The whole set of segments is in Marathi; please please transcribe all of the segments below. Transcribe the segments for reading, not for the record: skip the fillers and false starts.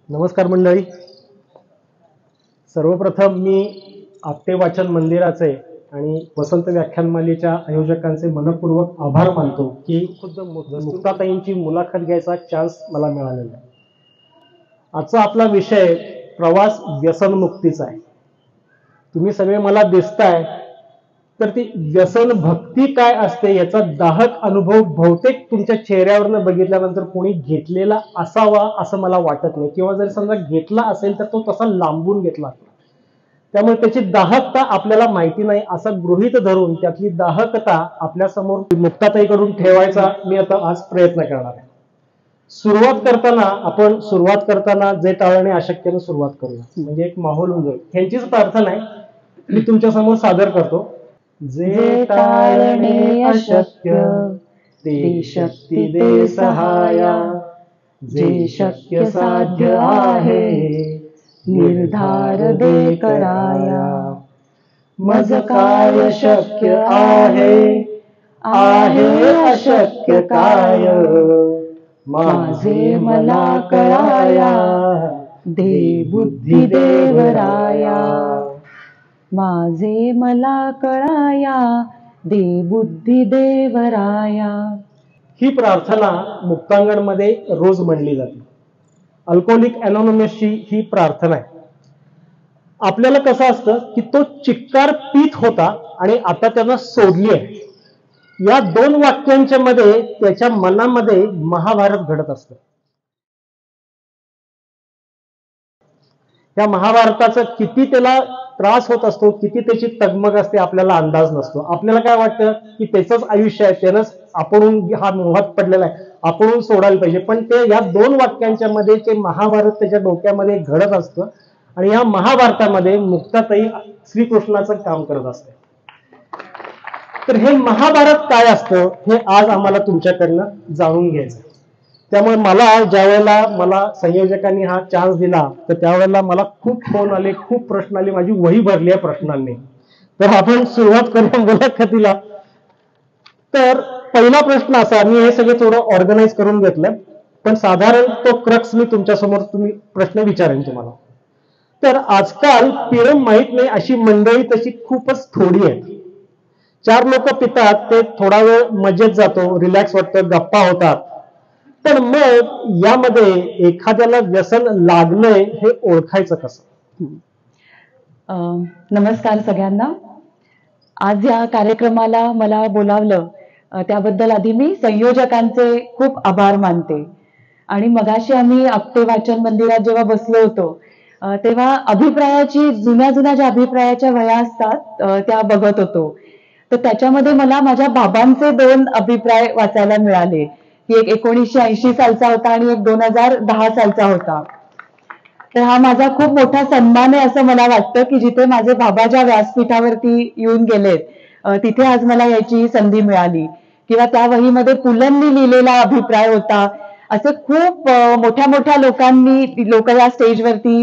नमस्कार मंडळी. सर्वप्रथम मी आपटे वाचन मंदिराचे आणि वसंत व्याख्यानमालेच्या आयोजकांचे मनपूर्वक आभार मानतो की खुद्द मुक्ताताईंची मुलाखत घ्यायचा चान्स मला मिळालेला आहे. आजचा आपला विषय प्रवास व्यसनमुक्तीचा आहे. तुम्ही सगळे मला दिसताय, तर ती व्यसन भक्ती काय असते याचा दाहक अनुभव बहुतेक तुमच्या चेहऱ्यावरनं बघितल्यानंतर कोणी घेतलेला असावा असं मला वाटत नाही, किंवा जर समजा घेतला असेल तर तो तसा लांबून घेतला असेल. त्यामुळे त्याची दाहकता आपल्याला माहिती नाही असं गृहीत धरून त्यातली दाहकता आपल्या समोर मुक्ताताईकडून ठेवायचा मी आता आज प्रयत्न करणार आहे. सुरुवात करताना जे टाळणे अशक्यने सुरुवात करूया, म्हणजे एक माहोल होऊन जाईल. ह्यांचीच प्रार्थना आहे, मी तुमच्या समोर सादर करतो. जे टाळणे अशक्य ते शक्ती दे सहाया, जे शक्य साध्य आहे निर्धार दे कराया. मज काय शक्य आहे, आहे अशक्य काय, माझे मला कळाया दे बुद्धी देवराया. माझे मला कळाया दे बुद्धी देवराया. ही प्रार्थना मुक्तांगणमध्ये रोज म्हणली जाते. अल्कोहोलिक अनॉनिमसची ही प्रार्थना आहे. आपल्याला कसं असतं की तो चिक्कार पीत होता आणि आता त्यानं सोडली आहे. या दोन वाक्यांच्या मध्ये त्याच्या मनामध्ये महाभारत घडत असतं. या महाभारताचा किती त्याला त्रास होत असतो, किती त्याची तगमग असते, आपल्याला अंदाज नसतो. आपल्याला काय वाटतं की त्याचंच आयुष्य आहे, त्यानंच आपण हा मोहात पडलेला आहे, आपण सोडायला पाहिजे. पण ते या दोन वाक्यांच्या मध्ये ते महाभारत त्याच्या डोक्यामध्ये घडत असतं आणि या महाभारतामध्ये मुक्ताताई श्रीकृष्णाचं काम करत असते. तर हे महाभारत काय असतं हे आज आम्हाला तुमच्याकडनं जाणून घ्यायचं. त्यामुळे ज्या वेळेला मला संयोजकांनी हा चान्स दिला, तर त्यावेळेला मला खूप फोन आले, खूप प्रश्न आले, माझी वही भरली आहे प्रश्नांनी. तर आपण सुरुवात करूया मुलाखतीला. तर पहिला प्रश्न असा, मी हे सगळं थोडं ऑर्गनाईज करून घेतलं, पण साधारण तो क्रक्स मी तुमच्यासमोर प्रश्न विचारेन तुम्हाला. तर आजकाल पिरम माहीत नाही अशी मंडळी तशी खूपच थोडी आहेत. 4 लोक पितात, ते थोडा वेळ मजेत जातो, रिलॅक्स वाटतं, गप्पा होतात. पण मग यामध्ये एखाद्याला व्यसन लागलंय हे ओळखायचं कसं? नमस्कार सगळ्यांना. आज या कार्यक्रमाला मला बोलावलं त्याबद्दल आधी मी संयोजकांचे खूप आभार मानते. आणि मगाशी आम्ही आपटे वाचन मंदिरात जेव्हा बसलो होतो तेव्हा जुन्या ज्या अभिप्रायाच्या वह्या असतात त्या बघत होतो. तर त्याच्यामध्ये मला माझ्या बाबांचे 2 अभिप्राय वाचायला मिळाले, की एक 1980 सालचा होता आणि एक 2010 सालचा होता. तर हा माझा खूप मोठा सन्मान आहे असं मला वाटतं, की जिथे माझे बाबा ज्या व्यासपीठावरती येऊन गेलेत तिथे आज मला याची संधी मिळाली. किंवा त्या वहीमध्ये पुलंनी लिहिलेला अभिप्राय होता. असे खूप मोठ्या लोक या स्टेजवरती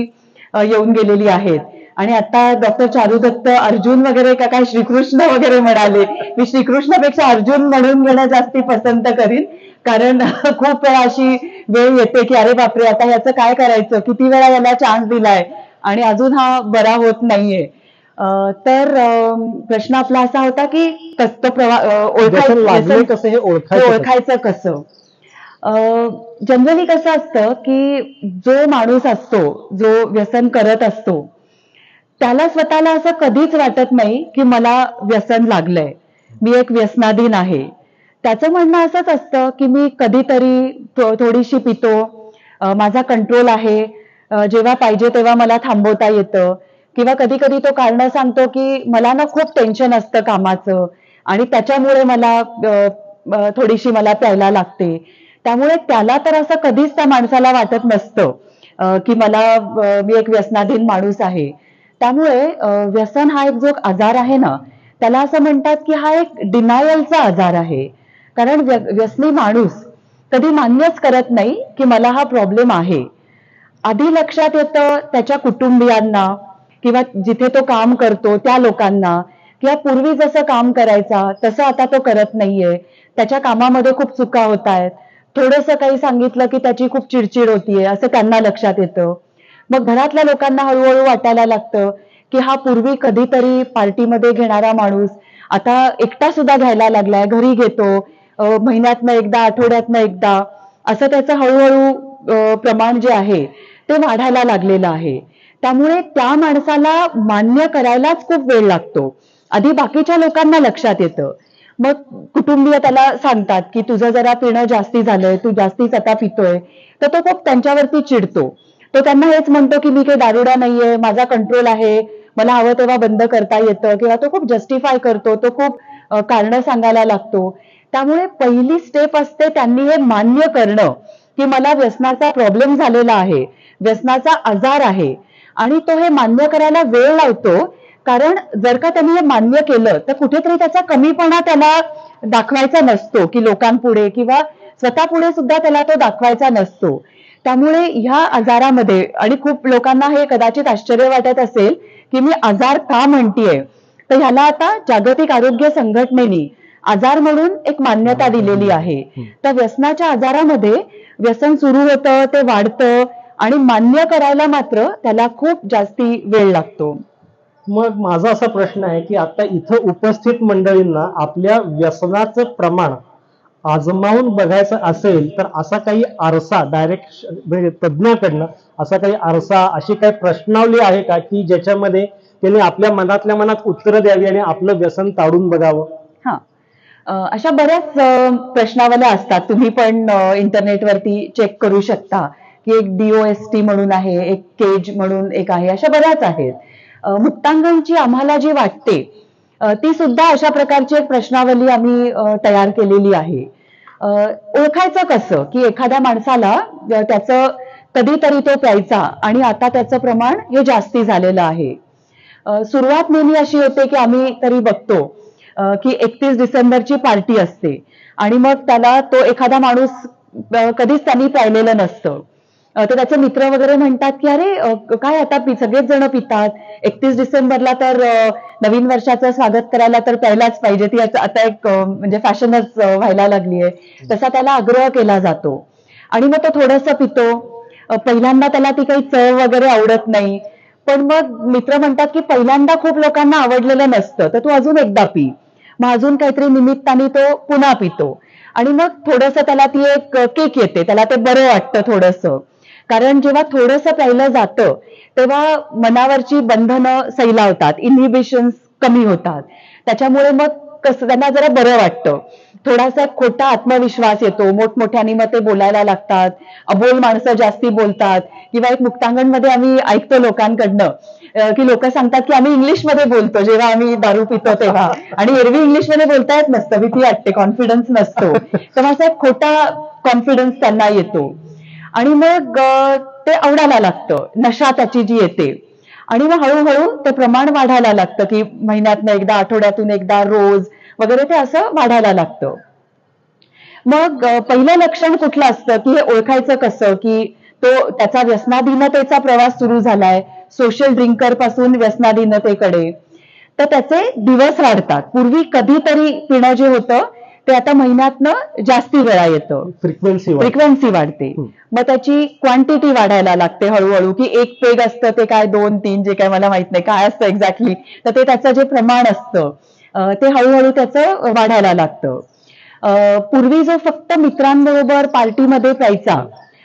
येऊन गेलेली आहेत. आणि आता डॉक्टर चारुदत्त अर्जुन वगैरे काय श्रीकृष्ण वगैरे म्हणाले. मी श्रीकृष्णापेक्षा अर्जुन म्हणून घेणं जास्ती पसंत करीन, कारण खूप वेळा अशी वेळ येते की अरे बापरे, आता ह्याचं काय करायचं, किती वेळा याला चान्स दिलाय आणि अजून हा बरा होत नाहीये. तर प्रश्न आपला असा होता की ओळखायचं कसं. जनरली कसं असतं की जो माणूस असतो, जो व्यसन करत असतो, त्याला स्वतःला असं कधीच वाटत नाही की मला व्यसन लागलंय, मी एक व्यसनाधीन आहे. त्याचं म्हणणं असंच असतं की मी कधीतरी थोडीशी पितो, माझा कंट्रोल आहे, जेव्हा पाहिजे तेव्हा मला थांबवता येतं. किंवा कधी कधी तो कारण सांगतो की मला ना खूप टेन्शन असतं कामाचं आणि त्याच्यामुळे मला थोडीशी प्यायला लागते. त्यामुळे त्याला तर असं कधीच त्या माणसाला वाटत नसतं की मी एक व्यसनाधीन माणूस आहे. त्यामुळे व्यसन हा एक जो आजार आहे ना, त्याला असं म्हणतात की हा एक डिनायलचा आजार आहे. कारण व्यसनी माणूस कधी मान्यच करत नाही की मला हा प्रॉब्लेम आहे. आधी लक्षात येतं त्याच्या कुटुंबियांना किंवा जिथे तो काम करतो त्या लोकांना, किंवा पूर्वी जसं काम करायचा तसं आता तो करत नाहीये, त्याच्या कामामध्ये खूप चुका होत आहेत. थोडंसं काही सांगितलं की त्याची खूप चिडचिड होतीये असं त्यांना लक्षात येतं. मग घरातल्या लोकांना हळूहळू वाटायला लागतं की हा पूर्वी कधीतरी पार्टीमध्ये घेणारा माणूस आता एकटा सुद्धा घ्यायला लागलाय, घरी घेतो, महिन्यातनं एकदा, आठवड्यातनं एकदा, असं त्याचं हळूहळू प्रमाण जे आहे ते वाढायला लागलेलं आहे. त्यामुळे त्या माणसाला मान्य करायलाच खूप वेळ लागतो. आधी बाकीच्या लोकांना लक्षात येतं. मग कुटुंबीय त्याला सांगतात की तुझं जरा पिणं जास्ती झालंय, तू जास्तीच आता पितोय, तर तो खूप त्यांच्यावरती चिडतो. तो त्यांना हेच म्हणतो की मी काही दारुडा नाहीये, माझा कंट्रोल आहे, मला हवं तेव्हा बंद करता येतं, किंवा तो खूप जस्टिफाय करतो, तो खूप कारणं सांगायला लागतो. त्यामुळे पहिली स्टेप असते त्यांनी हे मान्य करणं की मला व्यसनाचा प्रॉब्लेम झालेला आहे, व्यसनाचा आजार आहे, आणि तो हे मान्य करायला वेळ लावतो. कारण जर का त्यांनी हे मान्य केलं तर कुठेतरी त्याचा कमीपणा त्याला दाखवायचा नसतो, की लोकांपुढे किंवा स्वतःपुढे सुद्धा त्याला तो दाखवायचा नसतो. त्यामुळे ह्या आजारामध्ये, आणि खूप लोकांना हे कदाचित आश्चर्य वाटत असेल की मी आजार का म्हणतीये, तर ह्याला आता जागतिक आरोग्य संघटनेने आजार म्हणून एक मान्यता दिलेली आहे. तर व्यसनाच्या आजारामध्ये व्यसन सुरू होतं, ते वाढतं, आणि मान्य करायला मात्र त्याला खूप जास्ती वेळ लागतो. मग माझा असा प्रश्न आहे की आता इथं उपस्थित मंडळींना आपल्या व्यसनाचं प्रमाण आजमावून बघायचं असेल तर असा काही आरसा डायरेक्ट म्हणजे तज्ज्ञाकडनं असा काही आरसा, अशी काही प्रश्नावली आहे का की ज्याच्यामध्ये त्यांनी आपल्या मनातल्या मनात उत्तरं द्यावी आणि आपलं व्यसन ताडून बघावं? हा, अशा बऱ्याच प्रश्नावल्या असतात. तुम्ही पण इंटरनेटवरती चेक करू शकता की एक DOST म्हणून आहे, एक केज म्हणून एक आहे, अशा बऱ्याच आहेत. मुक्तांगणची आम्हाला जी वाटते ती सुद्धा अशा प्रकारची एक प्रश्नावली आम्ही तयार केलेली आहे. ओळखायचं कसं की एखाद्या माणसाला त्याचं कधीतरी तो प्यायचा आणि आता त्याचं प्रमाण हे जास्ती झालेलं आहे. सुरुवात नेहमी अशी होते की आम्ही तरी बघतो की 31 डिसेंबरची पार्टी असते आणि मग त्याला तो एखादा माणूस कधीच त्यांनी प्यायलेलं नसतं, तर त्याचे मित्र वगैरे म्हणतात की अरे काय आता सगळेच जण पितात, 31 डिसेंबरला तर नवीन वर्षाचं स्वागत करायला तर प्यायलाच पाहिजे, ती आता एक म्हणजे फॅशनच व्हायला लागली आहे. तसा त्याला आग्रह केला जातो आणि मग तो थोडंसं पितो. पहिल्यांदा त्याला ती काही चव वगैरे आवडत नाही, पण मग मित्र म्हणतात की पहिल्यांदा खूप लोकांना आवडलेलं नसतं, तर तू अजून एकदा पी. मग अजून काहीतरी निमित्ताने तो पुन्हा पितो आणि मग थोडंसं त्याला ती एक किक येते, त्याला ते बरं वाटतं थोडंसं. कारण जेव्हा थोडंसं प्यायलं जातं तेव्हा मनावरची बंधनं सैलावतात, इनहिबिशन्स कमी होतात. त्याच्यामुळे मग कसं त्यांना जरा बरं वाटतं. थोडासा खोटा आत्मविश्वास येतो, मोठमोठ्याने मग ते बोलायला लागतात, अबोल माणसं जास्ती बोलतात. किंवा एक मुक्तांगणमध्ये आम्ही ऐकतो लोकांकडनं की लोक सांगतात की आम्ही इंग्लिशमध्ये बोलतो जेव्हा आम्ही दारू पितो तेव्हा, आणि एरवी इंग्लिशमध्ये बोलता येत नसतं, भीती वाटते, कॉन्फिडन्स नसतो, तेव्हा असा एक खोटा कॉन्फिडन्स त्यांना येतो आणि मग ते आवडायला लागतं, नशा त्याची जी येते, आणि मग हळूहळू ते प्रमाण वाढायला लागतं की महिन्यातनं एकदा, आठवड्यातून एकदा, रोज वगैरे ते असं वाढायला लागतं. मग पहिलं लक्षण कुठलं असतं की हे ओळखायचं कसं की तो त्याचा व्यसनाधीनतेचा प्रवास सुरू झालाय, सोशल ड्रिंकर पासून व्यसनाधीनतेकडे, तर त्याचे दिवस वाढतात. पूर्वी कधीतरी पिणं जे होतं ते आता महिन्यातनं जास्ती वेळा येतं, फ्रिक्वेन्सी वाढते. मग त्याची क्वांटिटी वाढायला लागते हळूहळू, की एक पेग असतं ते काय 2-3, जे काय मला माहित नाही काय असतं एक्झॅक्टली, तर ते त्याचं जे प्रमाण असतं ते हळूहळू त्याचं वाढायला लागतं. पूर्वी जो फक्त मित्रांबरोबर पार्टीमध्ये प्यायचा,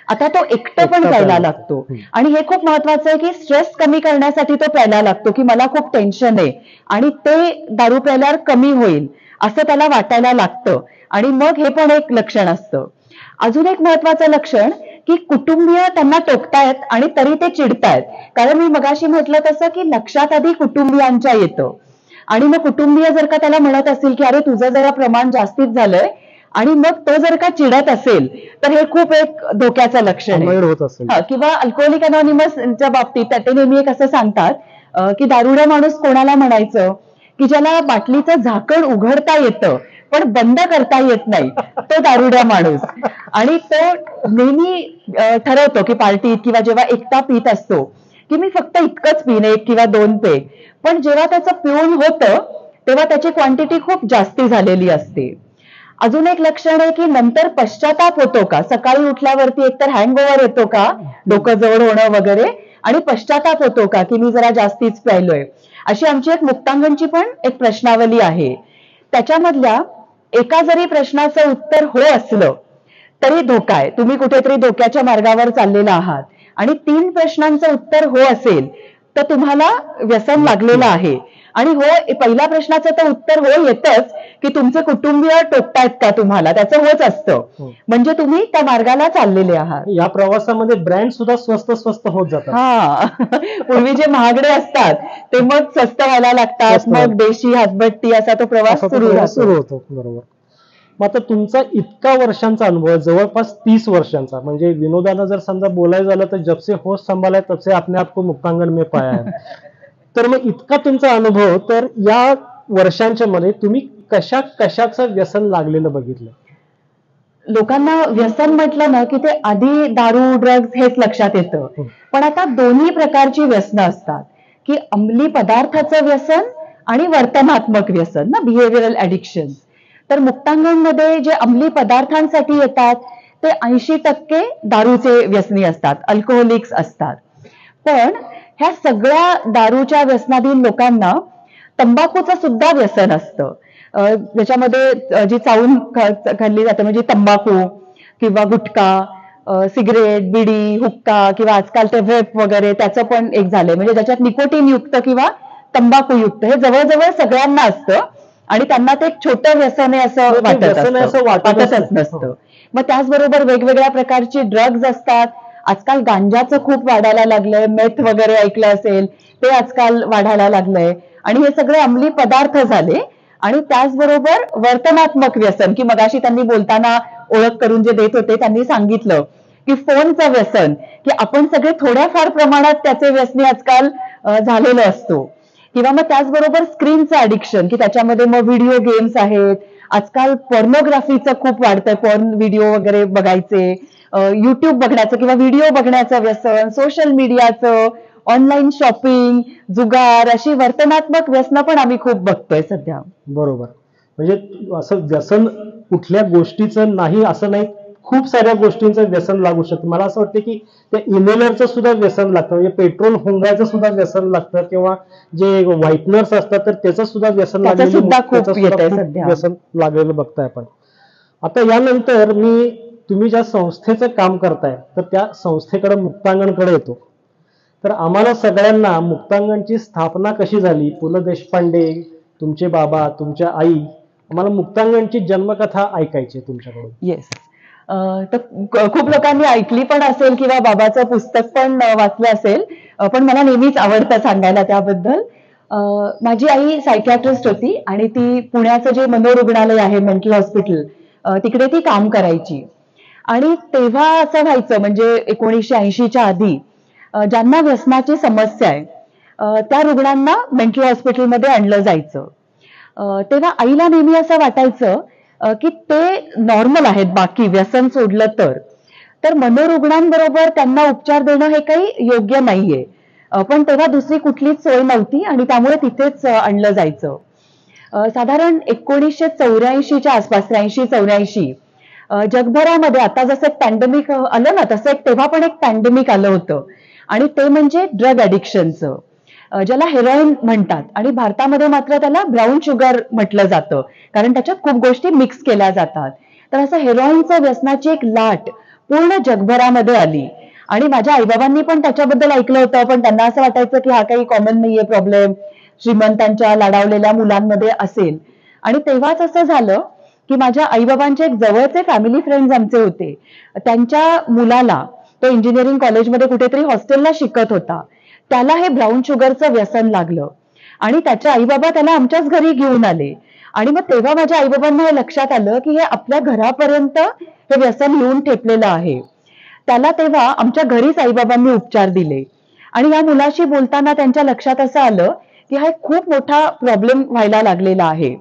आता तो एकटं पण प्यायला लागतो. आणि हे खूप महत्वाचं आहे की स्ट्रेस कमी करण्यासाठी तो प्यायला लागतो, की मला खूप टेन्शन आहे आणि ते दारू प्यायल्यावर कमी होईल असं त्याला वाटायला लागतं, आणि मग हे पण एक लक्षण असतं. अजून एक महत्वाचं लक्षण की कुटुंबीय त्यांना टोकतायत आणि तरी ते चिडतायत. कारण मी मगाशी म्हटलं तसं की लक्षात आधी कुटुंबियांच्या येतं, आणि मग कुटुंबीय जर का त्याला म्हणत असतील की अरे तुझं जरा प्रमाण जास्तीच झालंय, आणि मग तो जर का चिडत असेल तर हे खूप एक धोक्याचं लक्षण आहे. किंवा अल्कोहोलिक अनॉनिमसच्या बाबतीत ते नेहमी एक असं सांगतात की दारुड्या माणूस कोणाला म्हणायचं, की ज्याला बाटलीचं झाकण उघडता येतं पण बंद करता येत नाही, तो दारुड्या माणूस. आणि तो नेहमी ठरवतो की पार्टीत किंवा जेव्हा एकटा पित असतो की मी फक्त इतकंच पिन, 1 किंवा 2 पेग, पण जेव्हा त्याचं पिऊन होतं तेव्हा त्याची क्वांटिटी खूप जास्ती झालेली असते. अजून एक लक्षण आहे की नंतर पश्चाताप होतो का, सकाळी उठल्यावरती एकतर हँगओव्हर येतो का, डोकं जड होणं वगैरे, आणि पश्चाताप होतो का की मी जरा जास्तीच प्यायलोय. अशी आमची एक मुक्तांगणची पण एक प्रश्नावली आहे. त्याच्यामधल्या एका जरी प्रश्नाचं उत्तर हो असलं तरी धोका आहे, तुम्ही कुठेतरी धोक्याच्या मार्गावर चाललेला आहात. आणि 3 प्रश्नांचं उत्तर हो असेल तर तुम्हाला व्यसन लागलेलं आहे. आणि हो, पहिल्या प्रश्नाचं तर उत्तर हो येतच की तुमचे कुटुंबीय टोकतायत का तुम्हाला, त्याचं होच असतं, म्हणजे तुम्ही त्या मार्गाला चाललेले आहात. या प्रवासामध्ये ब्रँड सुद्धा स्वस्त स्वस्त होत जातात. हा पूर्वी जे महागडे असतात ते मग स्वस्त व्हायला लागतात, मग देशी हातभट्टी असा तो प्रवास सुरू होतो. बरोबर. मग आता तुमचा इतका वर्षांचा अनुभव, जवळपास 30 वर्षांचा, म्हणजे विनोदानं जर समजा बोलायचं झालं तर जब से होश संभाला है तब से अपने आप को मुक्तांगण में पाया है. तर मग इतका तुमचा अनुभव, तर या वर्षांच्या मध्ये तुम्ही कशाचं व्यसन लागलेलं बघितलं? लोकांना व्यसन म्हटलं ना की ते आधी दारू ड्रग्ज हेच लक्षात येतं, पण आता दोन्ही प्रकारची व्यसनं असतात, की अंमली पदार्थाचं व्यसन आणि वर्तनात्मक व्यसन ना, बिहेव्हिअरल ऍडिक्शन. तर मुक्तांगणमध्ये जे अंमली पदार्थांसाठी येतात ते 80% दारूचे व्यसनी असतात, अल्कोहोलिक्स असतात. पण ह्या सगळ्या दारूच्या व्यसनाधीन लोकांना तंबाखूचं सुद्धा व्यसन असतं. ज्याच्यामध्ये जी चावून खाल्ली जाते म्हणजे तंबाखू किंवा गुटखा, सिगरेट, बिडी, हुक्का किंवा आजकाल ते वेप वगैरे, त्याचं पण एक झालंय, म्हणजे ज्याच्यात निकोटीन युक्त किंवा तंबाखू युक्त हे जवळजवळ सगळ्यांना असतं आणि त्यांना ते एक छोटं व्यसन आहे असं वाटतच नसतं. मग त्याचबरोबर वेगवेगळ्या प्रकारची ड्रग्ज असतात. आजकाल गांजाचं खूप वाढायला लागलंय, मेथ वगैरे ऐकलं असेल ते आजकाल वाढायला लागलंय, आणि हे सगळे अंमली पदार्थ झाले. आणि त्याचबरोबर वर्तनात्मक व्यसन, की मगाशी त्यांनी बोलताना ओळख करून जे देत होते त्यांनी सांगितलं की फोनचं व्यसन, की आपण सगळे थोड्याफार प्रमाणात त्याचे व्यसनी आजकाल झालेलो असतो. किंवा मग त्याचबरोबर स्क्रीनचं ऍडिक्शन, की त्याच्यामध्ये मग व्हिडिओ गेम्स आहेत, आजकाल पॉर्नोग्राफीचं खूप वाढतंय, पॉर्न व्हिडिओ वगैरे बघायचे, युट्यूब बघण्याचं किंवा व्हिडिओ बघण्याचं व्यसन, सोशल मीडियाचं, ऑनलाईन शॉपिंग, जुगार, अशी वर्तनात्मक व्यसनं पण आम्ही खूप बघतोय सध्या. बरोबर. म्हणजे असं व्यसन कुठल्या गोष्टीचं नाही असं नाही, खूप साऱ्या गोष्टींचं व्यसन लागू शकतं. मला असं वाटतं की त्या इनहेलरचं सुद्धा व्यसन लागतं, म्हणजे पेट्रोल हुंगायचं सुद्धा व्यसन लागतं, किंवा जे व्हाईटनर्स असतात तर त्याचं सुद्धा व्यसन व्यसन लागलेलं बघताय आपण. आता यानंतर तुम्ही ज्या संस्थेचं काम करताय तर त्या संस्थेकडे मुक्तांगणकडे येतो. तर आम्हाला सगळ्यांना मुक्तांगणची स्थापना कशी झाली, पु ल देशपांडे, तुमचे बाबा, तुमच्या आई, आम्हाला मुक्तांगणची जन्मकथा ऐकायची तुमच्याकडून. येस. तर खूप लोकांनी ऐकली पण असेल किंवा बाबाचं पुस्तक पण वाचलं असेल, पण मला नेहमीच आवडतं सांगायला त्याबद्दल. माझी आई सायकॅट्रिस्ट होती आणि ती पुण्याचं जे मनोरुग्णालय आहे, मेंटल हॉस्पिटल, तिकडे ती काम करायची. आणि तेव्हा असं व्हायचं, म्हणजे 1980च्या आधी ज्यांना व्यसनाची समस्या आहे त्या रुग्णांना मेंटल हॉस्पिटलमध्ये आणलं जायचं. तेव्हा आईला नेहमी असं वाटायचं की ते नॉर्मल आहेत बाकी व्यसन सोडलं तर मनोरुग्णांबरोबर त्यांना उपचार देणं हे काही योग्य नाहीये. पण तेव्हा दुसरी कुठलीच सोय नव्हती आणि त्यामुळे तिथेच आणलं जायचं. साधारण 1984च्या आसपास, 83-84 जगभरामध्ये आता जसं एक पॅन्डेमिक आलं ना, तसं तेव्हा पण एक पॅन्डेमिक आलं होतं, आणि ते म्हणजे ड्रग ॲडिक्शनचं, ज्याला हेरोईन म्हणतात. आणि भारतामध्ये मात्र त्याला ब्राऊन शुगर म्हटलं जातं, कारण त्याच्यात खूप गोष्टी मिक्स केल्या जातात. तर असं हेरोईनचं व्यसनाची एक लाट पूर्ण जगभरामध्ये आली. आणि माझ्या आईबाबांनी पण त्याच्याबद्दल ऐकलं होतं, पण त्यांना असं वाटायचं की हा काही कॉमन नाहीये प्रॉब्लेम, श्रीमंतांच्या लाडावलेल्या मुलांमध्ये असेल. आणि तेव्हाच असं झालं की माझ्या आईबाबांचे एक जवळचे फॅमिली फ्रेंड्स आमचे होते, त्यांच्या मुलाला, तो इंजिनिअरिंग कॉलेजमध्ये कुठेतरी हॉस्टेलला शिकत होता, त्याला हे ब्राऊन शुगरचं व्यसन लागलं. आणि त्याच्या आईबाबा त्याला आमच्याच घरी घेऊन आले. आणि मग तेव्हा माझ्या आईबाबांना हे लक्षात आलं की हे आपल्या घरापर्यंत हे व्यसन येऊन ठेपलेलं आहे. त्याला तेव्हा आमच्या घरीच आईबाबांनी उपचार दिले. आणि या मुलाशी बोलताना त्यांच्या लक्षात असं आलं की हा एक खूप मोठा प्रॉब्लेम व्हायला लागलेला आहे.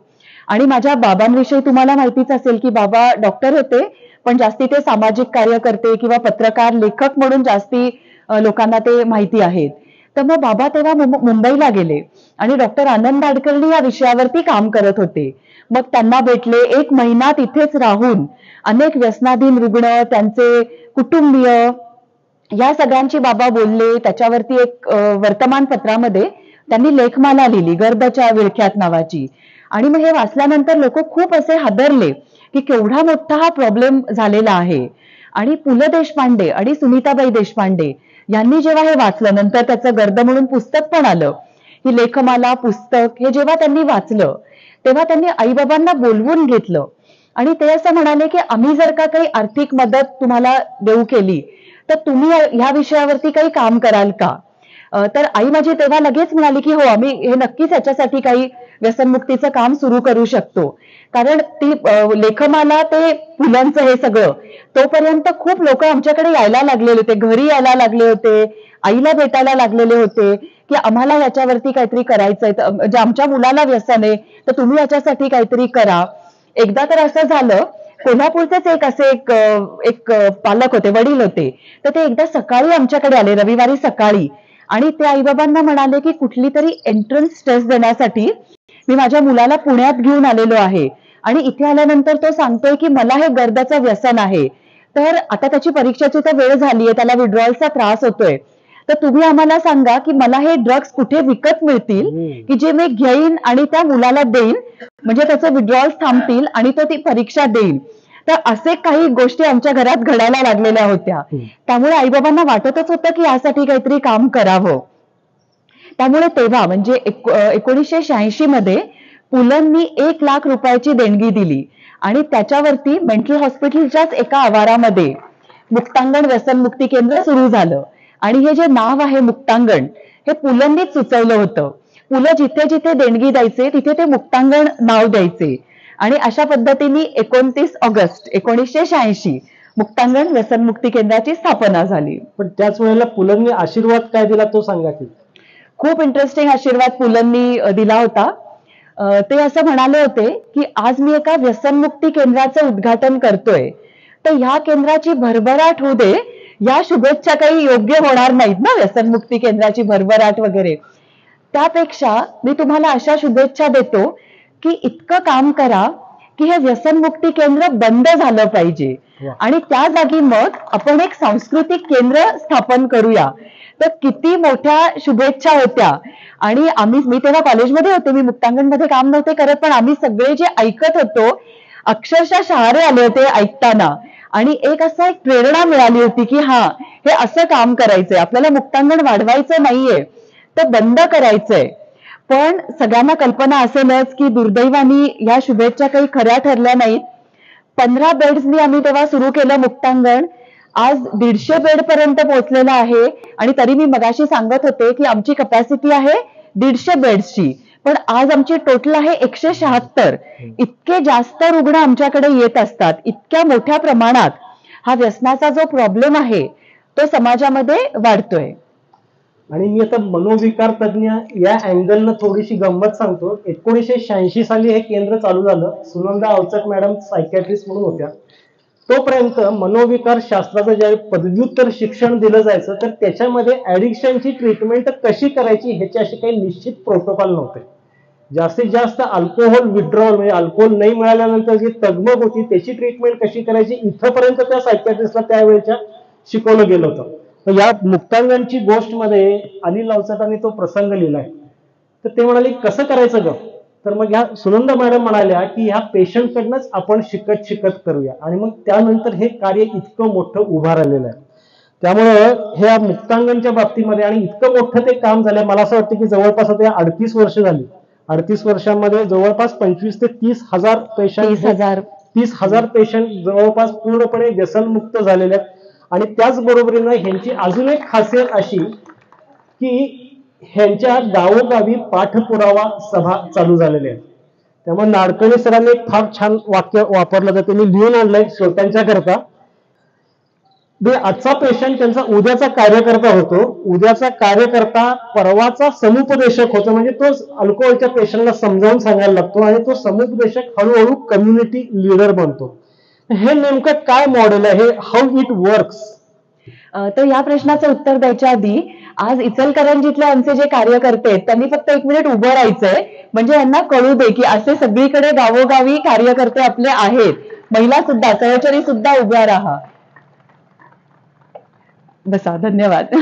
आणि माझ्या बाबांविषयी तुम्हाला माहितीच असेल की बाबा डॉक्टर होते, पण जास्ती ते सामाजिक कार्यकर्ते किंवा पत्रकार, लेखक म्हणून जास्ती लोकांना ते माहिती आहेत. तर मग बाबा तेव्हा मुंबईला गेले आणि डॉक्टर आनंद आडकर्णी या विषयावरती काम करत होते. मग त्यांना भेटले. 1 महिना तिथेच राहून अनेक व्यसनाधीन रुग्ण, त्यांचे कुटुंबीय या सगळ्यांची बाबा बोलले. त्याच्यावरती एक वर्तमानपत्रामध्ये त्यांनी लेखमाला लिहिली, गर्दच्या विळख्यात नावाची. आणि मग हे वाचल्यानंतर लोक खूप असे हादरले की केवढा मोठा हा प्रॉब्लेम झालेला आहे. आणि पु ल देशपांडे आणि सुनीताबाई देशपांडे यांनी जेव्हा हे वाचलं, नंतर त्याचं गर्द म्हणून पुस्तक पण आलं, ही लेखमाला पुस्तक हे जेव्हा त्यांनी वाचलं, तेव्हा त्यांनी आईबाबांना बोलवून घेतलं आणि ते असं म्हणाले की आम्ही जर का काही आर्थिक मदत तुम्हाला देऊ केली तर तुम्ही ह्या विषयावरती काही काम कराल का? तर आई माझी तेव्हा लगेच म्हणाली की हो, आम्ही हे नक्कीच याच्यासाठी काही व्यसनमुक्तीचं काम सुरू करू शकतो. कारण ती लेखमाला ते फुलांचं हे सगळं तोपर्यंत खूप लोक आमच्याकडे यायला लागलेले होते, घरी यायला लागले होते, आईला भेटायला लागलेले होते की आम्हाला याच्यावरती काहीतरी करायचंय, म्हणजे आमच्या मुलाला व्यसन आहे तर तुम्ही याच्यासाठी काहीतरी करा. एकदा तर असं झालं, कोल्हापूरचेच एक पालक होते, वडील होते, तर ते एकदा सकाळी आमच्याकडे आले, रविवारी सकाळी, आणि ते आईबाबांना म्हणाले की कुठली तरी एंट्रन्स टेस्ट देण्यासाठी मी माझ्या मुलाला पुण्यात घेऊन आलेलो आहे आणि इथे आल्यानंतर तो सांगतोय की मला हे गर्दाचं व्यसन आहे, तर आता त्याची परीक्षेची तर वेळ झालीये, त्याला विड्रॉलचा त्रास होतोय, तर तुम्ही आम्हाला सांगा की मला हे ड्रग्स कुठे विकत मिळतील की जे मी घेईन आणि त्या मुलाला देईन, म्हणजे त्याचे विड्रॉल्स थांबतील आणि तो ती परीक्षा देईल. तर असे काही गोष्टी आमच्या घरात घडायला लागलेल्या होत्या. त्यामुळे आईबाबांना वाटतच होतं की यासाठी काहीतरी काम करावं. त्यामुळे तेव्हा म्हणजे 1986 मध्ये पुलंनी 1 लाख रुपयाची देणगी दिली आणि त्याच्यावरती मेंटल हॉस्पिटलच्याच एका आवारामध्ये मुक्तांगण व्यसनमुक्ती केंद्र सुरू झालं. आणि हे जे नाव आहे मुक्तांगण, हे पुलंनीच सुचवलं होतं. पुलं जिथे जिथे देणगी द्यायचे तिथे ते मुक्तांगण नाव द्यायचे आणि अशा पद्धतीने 29 ऑगस्ट 1986 मुक्तांगण व्यसनमुक्ती केंद्राची स्थापना झाली. पण त्याच वेळेला पुलंनी आशीर्वाद काय दिला तो सांगा की. खूप इंटरेस्टिंग आशीर्वाद पुलंनी दिला होता. ते असं म्हणाले होते की आज मी एका व्यसनमुक्ती केंद्राचं उद्घाटन करतोय, तर ह्या केंद्राची भरभराट होऊ दे, या शुभेच्छा काही योग्य होणार नाहीत ना, व्यसनमुक्ती केंद्राची भरभराट वगैरे. त्यापेक्षा मी तुम्हाला अशा शुभेच्छा देतो की इतकं काम करा की हे व्यसनमुक्ती केंद्र बंद झालं पाहिजे आणि त्या जागी मग आपण एक सांस्कृतिक केंद्र स्थापन करूया. तर किती मोठ्या शुभेच्छा होत्या. आणि मी तेव्हा कॉलेजमध्ये होते, मी मुक्तांगणमध्ये काम नव्हते करत, पण आम्ही सगळे जे ऐकत होतो अक्षरशः शहारे आले होते ऐकताना. आणि एक प्रेरणा मिळाली होती की हा, हे असं काम करायचंय, आपल्याला मुक्तांगण वाढवायचं नाहीये तर बंद करायचंय. पण सगळ्यांना कल्पना असेलच की दुर्दैवाने या शुभेच्छा काही खऱ्या ठरल्या नाहीत. 15 बेड्सनी आम्ही तेव्हा सुरू केलं मुक्तांगण. आज 150 बेड पर्यंत पोहोचलेलं आहे आणि तरी मी मगाशी सांगत होते की आमची कपॅसिटी आहे 150 बेड्सची, पण आज आमची टोटल आहे 176. इतके जास्त रुग्ण आमच्याकडे येत असतात. इतक्या मोठ्या प्रमाणात हा व्यसनाचा जो प्रॉब्लेम आहे तो समाजामध्ये वाढतोय. आणि मी आता मनोविकार तज्ञ या अँगलनं थोडीशी गंमत सांगतो. 1986 साली हे केंद्र चालू झालं. सुनंदा अवचट मॅडम सायकॅट्रिस्ट म्हणून होत्या. तोपर्यंत मनोविकार शास्त्राचं ज्या पदव्युत्तर शिक्षण दिलं जायचं तर त्याच्यामध्ये ऍडिक्शनची ट्रीटमेंट कशी करायची ह्याचे असे काही निश्चित प्रोटोकॉल नव्हते. जास्तीत जास्त अल्कोहोल विड्रॉल, म्हणजे अल्कोहोल नाही मिळाल्यानंतर जी तगमग होती त्याची ट्रीटमेंट कशी करायची इथंपर्यंत त्या सायकॅट्रिस्टला त्यावेळेच्या शिकवलं गेलं होतं. या मुक्तांगणची गोष्टमध्ये अनिल अवचटांनी तो प्रसंग लिहिलाय. तर ते म्हणाले कसं करायचं ग, तर मग ह्या सुनंदा मॅडम म्हणाल्या की ह्या पेशंट कडनंच आपण शिकत शिकत करूया. आणि मग त्यानंतर हे कार्य इतकं मोठं उभा राहिलेलं आहे. त्यामुळं ह्या मुक्तांगणच्या बाबतीमध्ये आणि इतकं मोठं ते काम झालंय, मला असं वाटतं की जवळपास आता 38 वर्ष झाली. 38 वर्षांमध्ये जवळपास 25 ते 30 हजार पेशंट 30 हजार पेशंट जवळपास पूर्णपणे व्यसनमुक्त झालेले आहेत. आणि त्याचबरोबरीनं ह्यांची अजून एक खासियत अशी की ह्यांच्या गावोगावी पाठपुरावा सभा चालू झालेल्या आहेत. त्यामुळे नाडकर्णी सरांनी एक फार छान वाक्य वापरलं तर त्यांनी लिहून आणलंय श्रोत्यांच्या करता. आजचा पेशंट त्यांचा उद्याचा कार्यकर्ता होतो, उद्याचा कार्यकर्ता परवाचा समुपदेशक होतो, म्हणजे तो अल्कोहोलच्या पेशंटला समजावून सांगायला लागतो आणि तो समुपदेशक हळूहळू कम्युनिटी लीडर बनतो. हे नेमकं काय मॉडेल आहे, हाऊ इट वर्क्स? तर या प्रश्नाचं उत्तर द्यायच्या आधी आज इचलकरंजीतले आमचे जे कार्यकर्ते आहेत त्यांनी फक्त 1 मिनिट उभं राहायचंय, म्हणजे यांना कळू दे की असे सगळीकडे गावोगावी कार्यकर्ते आपले आहेत. महिला सुद्धा, सहचरी सुद्धा उभ्या राहा. बसा, धन्यवाद.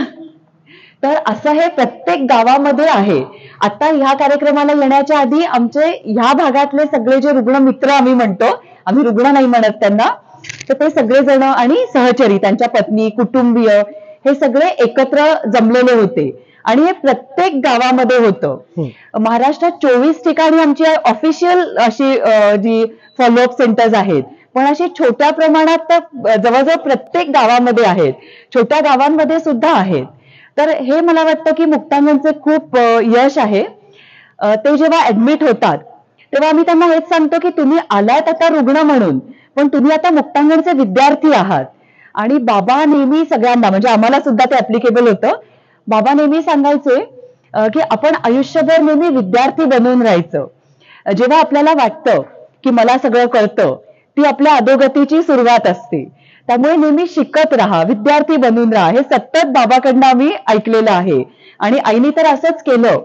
तर असं हे प्रत्येक गावामध्ये आहे. आता ह्या कार्यक्रमाला येण्याच्या आधी आमचे ह्या भागातले सगळे जे रुग्ण मित्र आम्ही म्हणतो, आम्ही रुग्ण नाही म्हणत त्यांना, तर ते सगळेजण आणि सहचरी, त्यांच्या पत्नी, कुटुंबीय हे सगळे एकत्र जमलेले होते आणि हे प्रत्येक गावामध्ये होतं. महाराष्ट्रात 24 ठिकाणी आमची ऑफिशियल अशी जी फॉलोअप सेंटर्स आहेत, पण अशी छोट्या प्रमाणात तर जवळजवळ प्रत्येक गावामध्ये आहेत, छोट्या गावांमध्ये सुद्धा आहेत. तर हे मला वाटतं की मुक्तांगणचे खूप यश आहे. ते जेव्हा ऍडमिट होतात तेव्हा आम्ही त्यांना हेच सांगतो की तुम्ही आलात आता रुग्ण म्हणून, पण तुम्ही आता मुक्तांगणचे विद्यार्थी आहात. आणि बाबा नेहमी सगळ्यांना, म्हणजे आम्हाला सुद्धा ते ऍप्लिकेबल होतं, बाबा नेहमी सांगायचे की आपण आयुष्यभर नेहमी विद्यार्थी बनून राहायचं. जेव्हा आपल्याला वाटतं की मला सगळं कळतं, ती आपल्या अधोगतीची सुरुवात असते. त्यामुळे नेहमी शिकत राहा, विद्यार्थी बनून राहा, हे सतत बाबाकडनं आम्ही ऐकलेलं आहे. आणि आईने तर असंच केलं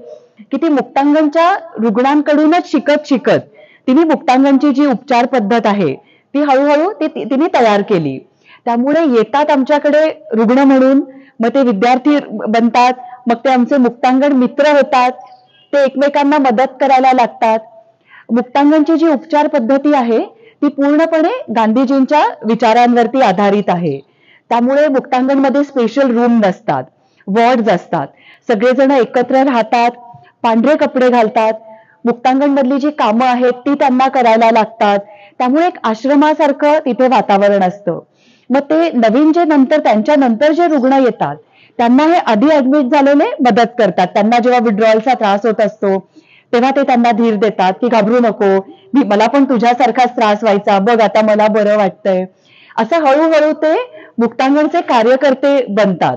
की ती मुक्तांगणच्या रुग्णांकडूनच शिकत शिकत तिने मुक्तांगणची जी उपचार पद्धत आहे ती हळूहळू तिने तयार केली. त्यामुळे येतात आमच्याकडे रुग्ण म्हणून, मग ते विद्यार्थी बनतात, मग ते आमचे मुक्तांगण मित्र होतात, ते एकमेकांना मदत करायला लागतात. मुक्तांगणची जी उपचार पद्धती आहे ती पूर्णपणे गांधीजींच्या विचारांवरती आधारित आहे. त्यामुळे मुक्तांगणमध्ये स्पेशल रूम नसतात, वॉर्ड्स असतात, सगळेजण एकत्र राहतात, पांढरे कपडे घालतात, मुक्तांगणमधली जी कामं आहेत ती त्यांना करायला लागतात. त्यामुळे एक आश्रमासारखं तिथे वातावरण असतं. मग ते नवीन जे नंतर त्यांच्या नंतर जे रुग्ण येतात त्यांना हे आधी ऍडमिट झालेले मदत करतात. त्यांना जेव्हा विड्रॉलचा त्रास होत असतो तेव्हा ते त्यांना धीर देतात की घाबरू नको, मला पण तुझ्यासारखाच त्रास व्हायचा, बघ आता मला बरं वाटतंय. असं हळूहळू ते मुक्तांगणचे कार्यकर्ते बनतात.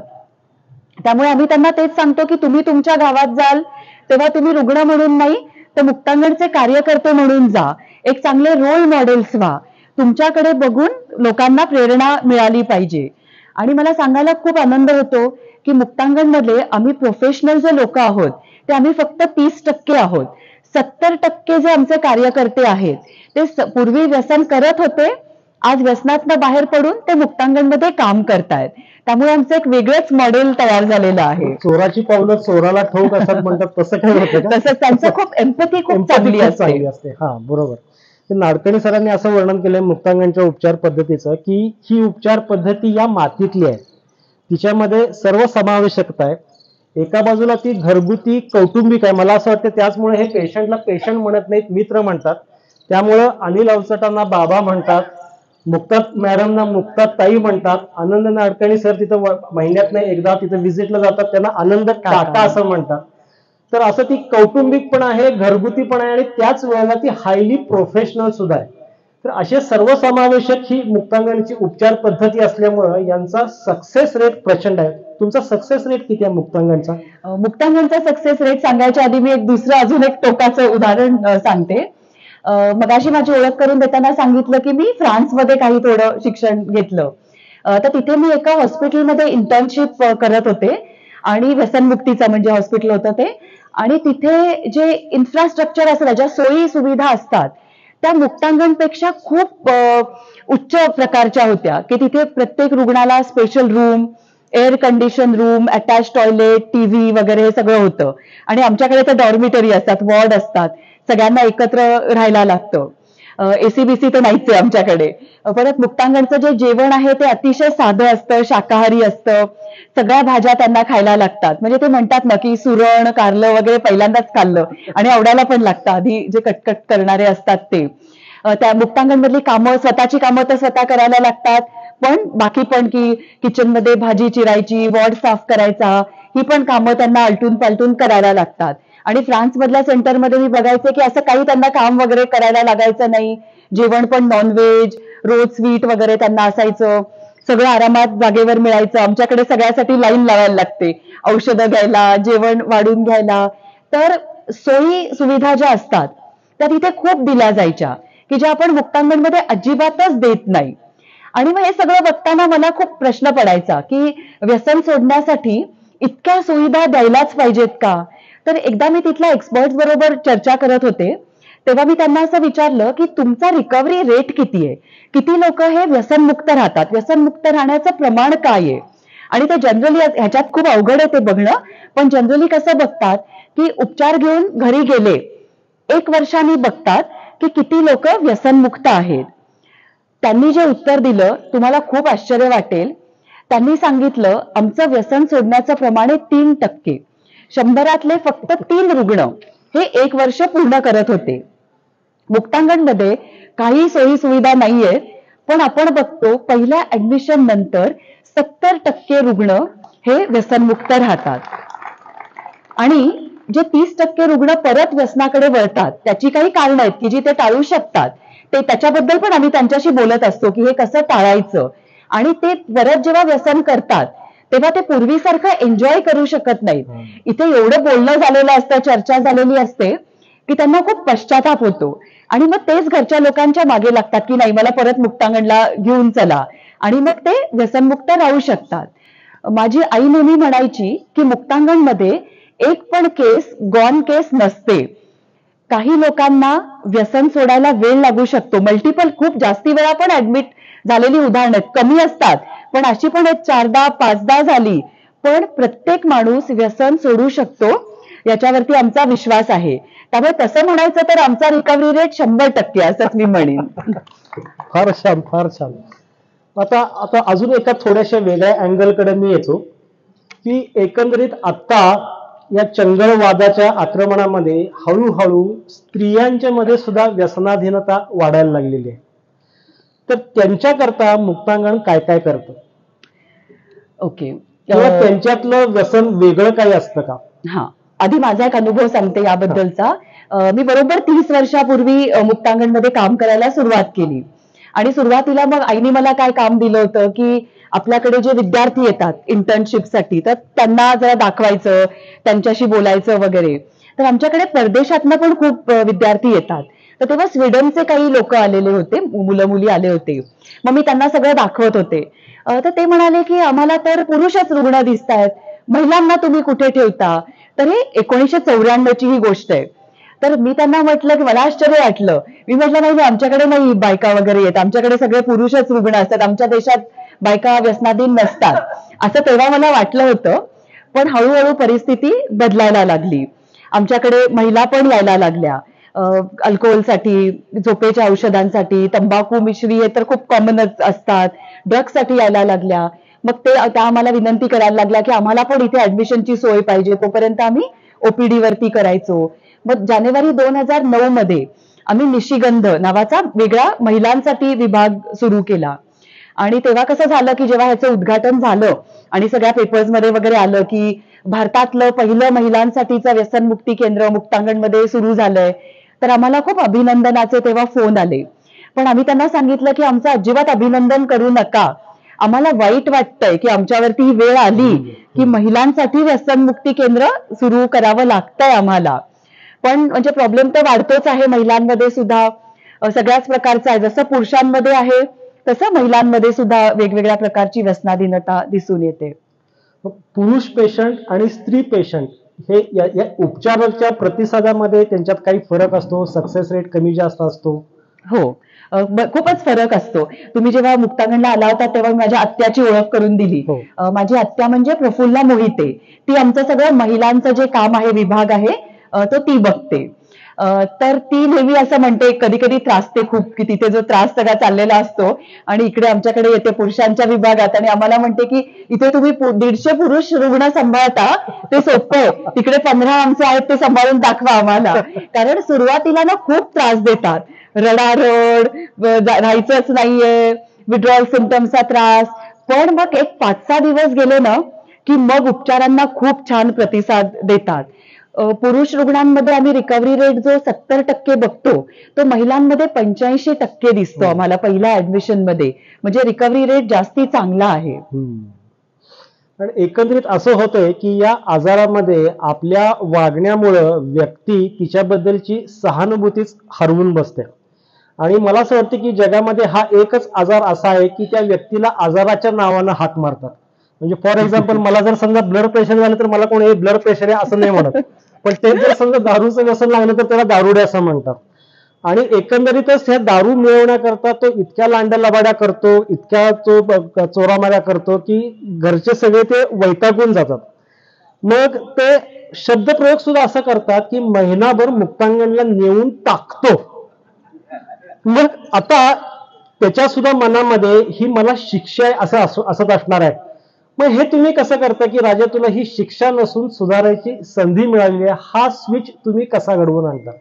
त्यामुळे आम्ही त्यांना तेच सांगतो की तुम्ही तुमच्या गावात जाल तेव्हा तुम्ही रुग्ण म्हणून नाही तर मुक्तांगणचे कार्यकर्ते म्हणून जा. एक चांगले रोल मॉडेल्स व्हा. तुमच्याकडे बघून लोकांना प्रेरणा मिळाली पाहिजे. आणि मला सांगायला खूप आनंद होतो की मुक्तांगणमध्ये आम्ही प्रोफेशनल जे लोक आहोत ते आम्ही फक्त 30% आहोत. 70% जे आमचे कार्यकर्ते आहेत ते पूर्वी व्यसन करत होते, आज व्यसनातनं बाहेर पडून ते मुक्तांगणमध्ये काम करतायत. त्यामुळे आमचं एक वेगळंच मॉडेल तयार झालेलं आहे. चोराची पावलं चोराला ठाऊक असतात म्हणतात, तसं काही होतं का? तसंच त्यांचं खूप एम्पॅथी खूप चांगली असते. हा, बरोबर. नाडकर्णी सरांनी असं वर्णन केलंय मुक्तांगणच्या उपचार पद्धतीचं की ही उपचार पद्धती या मातीतली आहे, तिच्यामध्ये सर्व समावेशकता आहे. एका बाजूला ती घरगुती कौटुंबिक आहे. मला असं वाटतं त्याचमुळे हे पेशंटला पेशंट म्हणत नाहीत, मित्र म्हणतात. त्यामुळं अनिल अवचटांना बाबा म्हणतात, मुक्तात मॅडमना मुक्तात ताई म्हणतात, आनंद नाडकर्णी सर तिथं महिन्यातनं एकदा तिथं व्हिजिटला जातात, त्यांना आनंद काका असं म्हणतात. तर असं ती कौटुंबिक पण आहे, घरगुती पण आहे आणि त्याच वेळेला ती हायली प्रोफेशनल सुद्धा आहे. तर असे सर्वसमावेशक ही मुक्तांगणची उपचार पद्धती असल्यामुळं यांचा सक्सेस रेट प्रचंड आहे. तुमचा सक्सेस रेट किती आहे मुक्तांगणचा? मुक्तांगणचा सक्सेस रेट सांगायच्या आधी मी एक दुसरं अजून एक टोकाचं उदाहरण सांगते. मगाशी माझी ओळख करून देताना सांगितलं की मी फ्रान्समध्ये काही थोडं शिक्षण घेतलं. तर तिथे मी एका हॉस्पिटलमध्ये इंटर्नशिप करत होते आणि व्यसनमुक्तीचं म्हणजे हॉस्पिटल होतं ते. आणि तिथे जे इन्फ्रास्ट्रक्चर असतं, ज्या सोयी सुविधा असतात त्या मुक्तांगणपेक्षा खूप उच्च प्रकारच्या होत्या. की तिथे प्रत्येक रुग्णाला special room, air condition room, attach toilet, TV वगैरे हे सगळं होतं. आणि आमच्याकडे तर डॉर्मिटरी असतात, वॉर्ड असतात, सगळ्यांना एकत्र राहायला लागतं. एसीबीसी तर नाहीच आहे आमच्याकडे. परत मुक्तांगणचं जे जेवण आहे ते अतिशय साधं असतं, शाकाहारी असतं, सगळ्या भाज्या त्यांना खायला लागतात. म्हणजे ते म्हणतात ना की सुरण, कारलं वगैरे पहिल्यांदाच खाल्लं आणि आवडायला पण लागतं, आधी जे कटकट करणारे असतात ते. त्या मुक्तांगणमधली कामं, स्वतःची कामं तर स्वतः करायला लागतात, पण बाकी पण की किचनमध्ये भाजी चिरायची, वॉर्ड साफ करायचा, ही पण कामं त्यांना आलटून पालटून करायला लागतात. आणि फ्रान्समधल्या सेंटरमध्ये मी बघायचे की असं काही त्यांना काम वगैरे करायला लागायचं नाही. जेवण पण नॉनव्हेज, रोज स्वीट वगैरे त्यांना असायचं, सगळं आरामात जागेवर मिळायचं. आमच्याकडे सगळ्यासाठी लाईन लावायला लागते, औषधं घ्यायला, जेवण वाढून घ्यायला. तर सोयी सुविधा ज्या असतात त्या तिथे खूप दिल्या जायच्या की ज्या आपण मुक्तांगणमध्ये अजिबातच देत नाही. आणि मग हे सगळं बघताना मला खूप प्रश्न पडायचा की व्यसन सोडण्यासाठी इतक्या सुविधा द्यायलाच पाहिजेत का? तर एकदा मी तिथल्या एक्सपर्ट्स बरोबर चर्चा करत होते, तेव्हा मी त्यांना असं विचारलं, की तुमचा रिकव्हरी रेट किती आहे? किती लोक हे व्यसनमुक्त राहतात? व्यसनमुक्त राहण्याचं प्रमाण काय आहे? आणि ते जनरली ह्याच्यात खूप अवघड आहे ते बघणं, पण जनरली कसं बघतात, की उपचार घेऊन घरी गेले, 1 वर्षांनी बघतात, की किती लोक व्यसनमुक्त आहेत. त्यांनी जे उत्तर दिलं तुम्हाला खूप आश्चर्य वाटेल. त्यांनी सांगितलं आमचं व्यसन सोडण्याचं प्रमाण आहे 3%. 100रातले फक्त 3 रुग्ण हे 1 वर्ष पूर्ण करत होते. मुक्तांगणमध्ये काही सोयी सुविधा नाहीयेत, पण आपण बघतो पहिल्या ऍडमिशन नंतर 70% रुग्ण हे व्यसनमुक्त राहतात. आणि जे 30% रुग्ण परत व्यसनाकडे वळतात त्याची काही कारणं आहेत की जी ते टाळू शकतात. ते त्याच्याबद्दल पण आम्ही त्यांच्याशी बोलत असतो की हे कसं टाळायचं. आणि ते परत जेव्हा व्यसन करतात तेव्हा ते पूर्वीसारखं एन्जॉय करू शकत नाहीत. इथे एवढं बोलणं झालेलं असतं, चर्चा झालेली असते की त्यांना खूप पश्चाताप होतो. आणि मग तेच घरच्या लोकांच्या मागे लागतात की नाही मला परत मुक्तांगणला घेऊन चला, आणि मग ते व्यसनमुक्त राहू शकतात. माझी आई नेहमी म्हणायची की मुक्तांगणमध्ये एक पण केस गॉन केस नसते. काही लोकांना व्यसन सोडायला वेळ लागू शकतो, मल्टिपल खूप जास्ती वेळा पण ऍडमिट झालेली उदाहरणं आहेत, कमी असतात पण अशी पण एक 4दा 5दा झाली. पण प्रत्येक माणूस व्यसन सोडू शकतो याच्यावरती आमचा विश्वास आहे. त्यामुळे तसं म्हणायचं तर आमचा रिकव्हरी रेट 100% असंच मी म्हणेन. फार छान, फार छान. आता आता अजून एका थोड्याशा वेगळ्या अँगलकडे मी येतो, की एकंदरीत आता या चंगळवादाच्या आक्रमणामध्ये हळूहळू स्त्रियांच्या मध्ये सुद्धा व्यसनाधीनता वाढायला लागलेली आहे. तर त्यांच्याकरता मुक्तांगण काय काय करतं, ओके. किंवा त्यांच्यातलं व्यसन वेगळं काही असतं का? हा, आधी माझा एक अनुभव सांगते याबद्दलचा. मी बरोबर 30 वर्षापूर्वी मुक्तांगणमध्ये काम करायला सुरुवात केली. आणि सुरुवातीला मग आईने मला काय काम दिलं होतं की आपल्याकडे जे विद्यार्थी येतात इंटर्नशिपसाठी तर त्यांना जरा दाखवायचं, त्यांच्याशी बोलायचं वगैरे. तर आमच्याकडे परदेशातनं पण खूप विद्यार्थी येतात. तर तेव्हा स्वीडनचे काही लोक आलेले होते, मुलं मुली आले होते. मग मी त्यांना सगळं दाखवत होते. तर ते म्हणाले की आम्हाला तर पुरुषच रुग्ण दिसतायत, महिलांना तुम्ही कुठे ठेवता? तर हे 1994ची ही गोष्ट आहे. तर मी त्यांना म्हटलं की मला आश्चर्य वाटलं. मी म्हटलं नाही आमच्याकडे नाही बायका वगैरे येत, आमच्याकडे सगळे पुरुषच रुग्ण असतात, आमच्या देशात बायका व्यसनाधीन नसतात, असं तेव्हा मला वाटलं होतं. पण हळूहळू परिस्थिती बदलायला लागली. आमच्याकडे महिला पण यायला लागल्या अल्कोहोलसाठी, झोपेच्या औषधांसाठी, तंबाखू मिश्री हे तर खूप कॉमनच असतात, ड्रग्ससाठी यायला लागल्या. मग त्या आम्हाला विनंती करायला लागल्या की आम्हाला पण इथे ऍडमिशनची सोय पाहिजे. तोपर्यंत आम्ही ओपीडी वरती करायचो. मग जानेवारी 2009 मध्ये आम्ही निशिगंध नावाचा वेगळा महिलांसाठी विभाग सुरू केला. आणि तेव्हा कसं झालं की जेव्हा ह्याचं उद्घाटन झालं आणि सगळ्या पेपर्समध्ये वगैरे आलं की भारतातलं पहिलं महिलांसाठीचं व्यसनमुक्ती केंद्र मुक्तांगणमध्ये सुरू झालंय, तर आम्हाला खूप अभिनंदनाचे तेव्हा फोन आले. पण आम्ही त्यांना सांगितलं की आमचं अजिबात अभिनंदन करू नका, आम्हाला वाईट वाटतंय की आमच्यावरती ही वेळ आली की महिलांसाठी व्यसनमुक्ती केंद्र सुरू करावं लागतंय आम्हाला. पण म्हणजे प्रॉब्लेम तर वाढतोच आहे महिलांमध्ये सुद्धा, सगळ्याच प्रकारचा आहे. जसं पुरुषांमध्ये आहे तसं महिलांमध्ये सुद्धा वेगवेगळ्या प्रकारची व्यसनाधीनता दिसून येते. पुरुष पेशंट आणि स्त्री पेशंट हे या उपचाराच्या प्रतिसादामध्ये त्यांच्यात काही फरक असतो, सक्सेस रेट कमी जास्त असतो? हो, खूपच फरक असतो. तुम्ही जेव्हा मुक्तांगणला आला होता तेव्हा मी माझ्या आत्याची ओळख करून दिली. हो. माझी आत्या म्हणजे प्रफुल्ला मोहिते. ती आमचं सगळं महिलांचं जे काम आहे, विभाग आहे, तो ती बघते. तर ती नेहमी असं म्हणते, कधी कधी त्रासते खूप की तिथे जो त्रास सगळा चाललेला असतो आणि इकडे आमच्याकडे येते पुरुषांच्या विभागात आणि आम्हाला म्हणते की इथे तुम्ही 150 पुरुष रुग्ण सांभाळता, ते सोपं आहे, तिकडे 15 आमचे आहेत ते सांभाळून दाखवा आम्हाला. कारण सुरुवातीला ना खूप त्रास देतात, रडारड, राहायचंच नाहीये, विड्रॉल सिम्पटमचा त्रास. पण मग एक 5-6 दिवस गेले ना की मग उपचारांना खूप छान प्रतिसाद देतात. पुरुष रुग्णांमध्ये आम्ही रिकव्हरी रेट जो 70% बघतो तो महिलांमध्ये 85% दिसतो आम्हाला पहिल्या ऍडमिशन मध्ये. म्हणजे रिकव्हरी रेट जास्ती चांगला आहे. पण एकंदरीत असं होतंय की या आजारामध्ये आपल्या वागण्यामुळं व्यक्ती तिच्याबद्दलची सहानुभूतीच हरवून बसते. आणि मला असं वाटतं की जगामध्ये हा एकच आजार असा आहे की त्या व्यक्तीला आजाराच्या नावानं हाक मारतात. म्हणजे फॉर एक्झाम्पल मला जर समजा ब्लड प्रेशर झालं तर मला कोणी ब्लड प्रेशर आहे असं नाही म्हणत, पण ते जर समजा दारूचं व्यसन लागलं तर त्याला दारुडे असं म्हणतात. आणि एकंदरीतच ह्या दारू मिळवण्याकरता तो इतक्या लांडलबाड्या करतो, इतक्या तो चोरामाऱ्या करतो की घरचे सगळे ते वैतागून जातात. मग ते शब्दप्रयोग सुद्धा असं करतात की महिनाभर मुक्तांगणला नेऊन टाकतो. मग आता त्याच्या सुद्धा मनामध्ये ही मला शिक्षा आहे असं असणार आहे. मग हे तुम्ही कसं करता की राजा तुला ही शिक्षा नसून सुधारायची संधी मिळाली आहे, हा स्विच तुम्ही कसा घडवून आणता?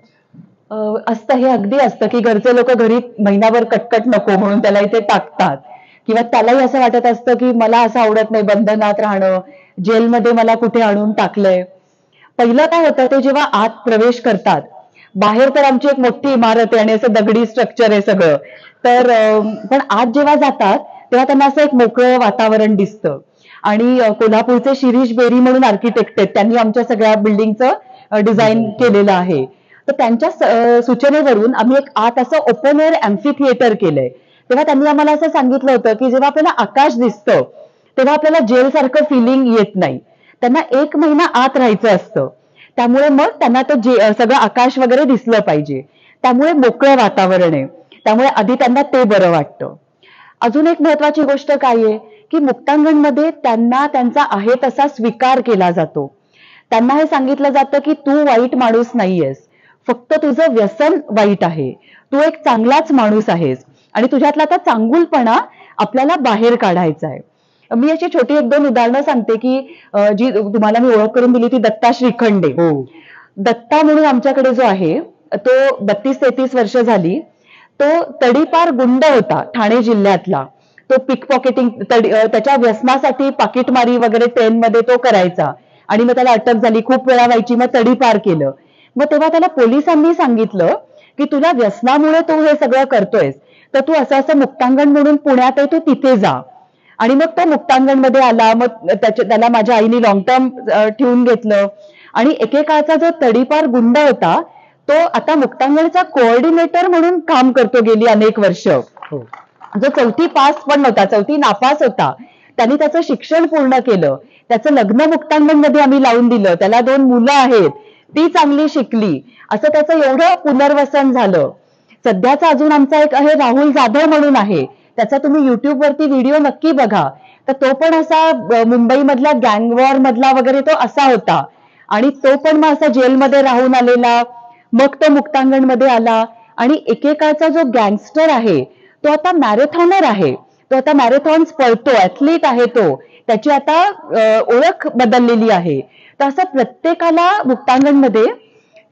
असतं, हे अगदी असतं की घरचे लोक घरी महिनाभर कटकट नको म्हणून त्याला इथे टाकतात, किंवा त्यालाही असं वाटत असतं की मला असं आवडत नाही बंधनात राहणं, जेलमध्ये मला कुठे आणून टाकलंय. पहिलं काय होतं, ते जेव्हा आत प्रवेश करतात, बाहेर तर आमची एक मोठी इमारत आहे आणि असं दगडी स्ट्रक्चर आहे सगळं, तर पण आत जेव्हा जातात तेव्हा त्यांना असं एक मोकळं वातावरण दिसतं. आणि कोल्हापूरचे शिरीष बेरी म्हणून आर्किटेक्ट आहेत, त्यांनी आमच्या सगळ्या बिल्डिंगचं डिझाईन केलेलं आहे. तर त्यांच्या सूचनेवरून आम्ही एक आत असं ओपन एअर अॅम्फी थिएटर केलंय. तेव्हा त्यांनी आम्हाला असं सांगितलं होतं की जेव्हा आपल्याला आकाश दिसतं तेव्हा आपल्याला जेल सारखं फिलिंग येत नाही. त्यांना 1 महिना आत राहायचं असतं, त्यामुळे मग त्यांना ते सगळं आकाश वगैरे दिसलं पाहिजे, त्यामुळे मोकळं वातावरण आहे, त्यामुळे आधी त्यांना ते बरं वाटतं. अजून एक महत्वाची गोष्ट काय आहे की मुक्तांगणमध्ये त्यांना त्यांचा आहे तसा स्वीकार केला जातो. त्यांना हे सांगितलं जातं की तू वाईट माणूस नाहीयेस, फक्त तुझं व्यसन वाईट आहे, तू एक चांगलाच माणूस आहेस आणि तुझ्यातला आता चांगुलपणा आपल्याला बाहेर काढायचा आहे. मी अशी छोटी 1-2 उदाहरणं सांगते की जी तुम्हाला मी ओळख करून दिली ती दत्ता श्रीखंडे. दत्ता म्हणून आमच्याकडे जो आहे तो 32-33 वर्ष झाली, तो तडीपार गुंड होता ठाणे जिल्ह्यातला. तो पिक पॉकेटिंग, त्याच्या व्यसनासाठी पाकिटमारी वगैरे ट्रेनमध्ये तो करायचा आणि मग त्याला अटक झाली, खूप वेळा व्हायची, मग तडीपार केलं. मग तेव्हा त्याला पोलिसांनी सांगितलं की तुला व्यसनामुळे तू हे सगळं करतोयस, तर तू असं असं मुक्तांगण म्हणून पुण्यात आहे, तू तिथे जा. आणि मग तो मुक्तांगणमध्ये आला. मग त्याला माझ्या आईने लॉंग टर्म ठेवून घेतलं आणि एकेकाळचा जो तडीपार गुंड होता तो आता मुक्तांगणचा कोऑर्डिनेटर म्हणून काम करतो गेली अनेक वर्ष. जो 4थी पास पण नव्हता, 4थी नापास होता, त्यांनी त्याचं शिक्षण पूर्ण केलं, त्याचं लग्न मुक्तांगणमध्ये आम्ही लावून दिलं, त्याला 2 मुलं आहेत, ती चांगली शिकली, असं त्याचं एवढं पुनर्वसन झालं. सध्याचा अजून आमचा एक आहे राहुल जाधव म्हणून आहे, त्याचा तुम्ही युट्यूब वरती व्हिडिओ नक्की बघा. तर तो पण असा मुंबईमधला गँग वॉर मधला वगैरे तो असा होता आणि तो पण मग असा जेलमध्ये राहून आलेला, मग तो मुक्तांगणमध्ये आला आणि एकेकाळचा जो गँगस्टर आहे तो आता मॅरेथॉनर आहे, तो आता मॅरेथॉन्स पळतो, ऍथलीट आहे, तो त्याची आता ओळख बदललेली आहे. तर असं प्रत्येकाला मुक्तांगणमध्ये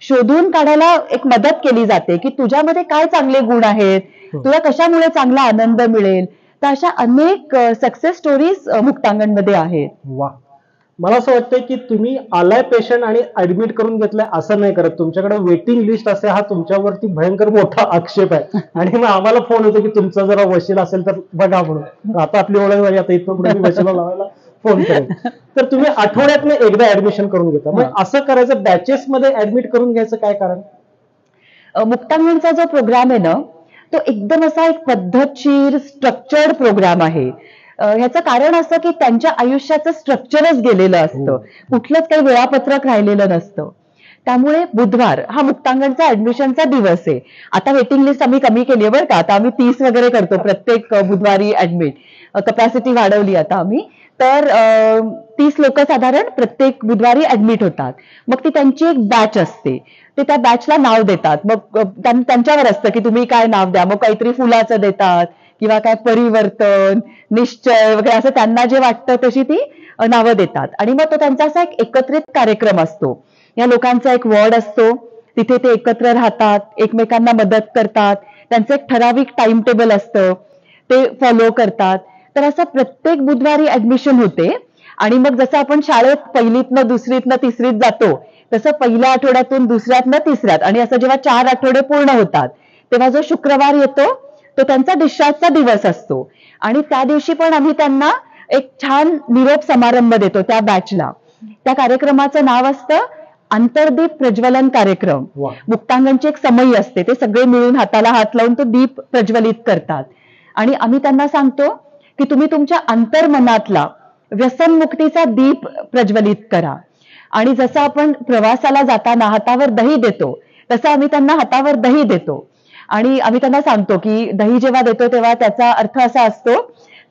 शोधून काढायला एक मदत केली जाते की तुझ्यामध्ये काय चांगले गुण आहेत, तुला कशामुळे चांगला आनंद मिळेल. तर अशा अनेक सक्सेस स्टोरीज मुक्तांगणमध्ये आहेत. वा, मला असं वाटतं की तुम्ही आलाय पेशंट आणि ऍडमिट करून घेतलाय असं नाही करत, तुमच्याकडे वेटिंग लिस्ट असे, हा तुमच्यावरती भयंकर मोठा आक्षेप आहे. आणि मग आम्हाला फोन होतो की तुमचा जरा वशील असेल तर बघा म्हणून. आता आपली ओळख झाली, आता इथं पुढे मी वशिला लावायला फोन करेन. तर तुम्ही आठवड्यातनं एकदा ऍडमिशन करून घेता, मग असं करायचं बॅचेस मध्ये ऍडमिट करून घ्यायचं काय कारण? मुक्तांगणचा जो प्रोग्राम आहे ना तो एकदम असा एक पद्धतशीर स्ट्रक्चर्ड प्रोग्राम आहे. ह्याचं कारण असं की त्यांच्या आयुष्याचं स्ट्रक्चरच गेलेलं असतं, कुठलंच काही वेळापत्रक राहिलेलं नसतं. त्यामुळे बुधवार हा मुक्तांगणचा ऍडमिशनचा दिवस आहे. आता वेटिंग लिस्ट आम्ही कमी केली आहे बरं का, आता आम्ही 30 वगैरे करतो प्रत्येक बुधवारी ऍडमिट, कपॅसिटी वाढवली आता आम्ही. तर 30 लोक साधारण प्रत्येक बुधवारी ऍडमिट होतात. मग ती त्यांची एक बॅच असते, ते त्या बॅचला नाव देतात. मग त्यांच्यावर असतं की तुम्ही काय नाव द्या, मग काहीतरी फुलाचं देतात किंवा काय परिवर्तन, निश्चय वगैरे असं त्यांना जे वाटतं तशी ती नावं देतात. आणि मग तो त्यांचा असा एक एकत्रित कार्यक्रम असतो. या लोकांचा एक वॉर्ड असतो, तिथे ते एकत्र राहतात, एकमेकांना मदत करतात, त्यांचं एक ठराविक टाइम टेबल असतं, ते फॉलो करतात. तर असं प्रत्येक बुधवारी ऍडमिशन होते. आणि मग जसं आपण शाळेत पहिलीतनं दुसरीतनं तिसरीत जातो तसं पहिल्या आठवड्यातून दुसऱ्यातनं तिसऱ्यात, आणि असं जेव्हा 4 आठवडे पूर्ण होतात तेव्हा जो शुक्रवार येतो तो त्यांचा डिस्चार्जचा दिवस असतो. आणि त्या दिवशी पण आम्ही त्यांना एक छान निरोप समारंभ देतो त्या बॅचला. त्या कार्यक्रमाचं नाव असतं अंतर्दीप प्रज्वलन कार्यक्रम. मुक्तांगणची एक समयी असते, ते सगळे मिळून हाताला हात लावून तो दीप प्रज्वलित करतात आणि आम्ही त्यांना सांगतो की तुम्ही तुमच्या अंतर्मनातला व्यसनमुक्तीचा दीप प्रज्वलित करा. आणि जसं आपण प्रवासाला जाताना हातावर दही देतो, तसं आम्ही त्यांना हातावर दही देतो. आणि आम्ही त्यांना सांगतो की दही जेव्हा देतो तेव्हा त्याचा अर्थ असा असतो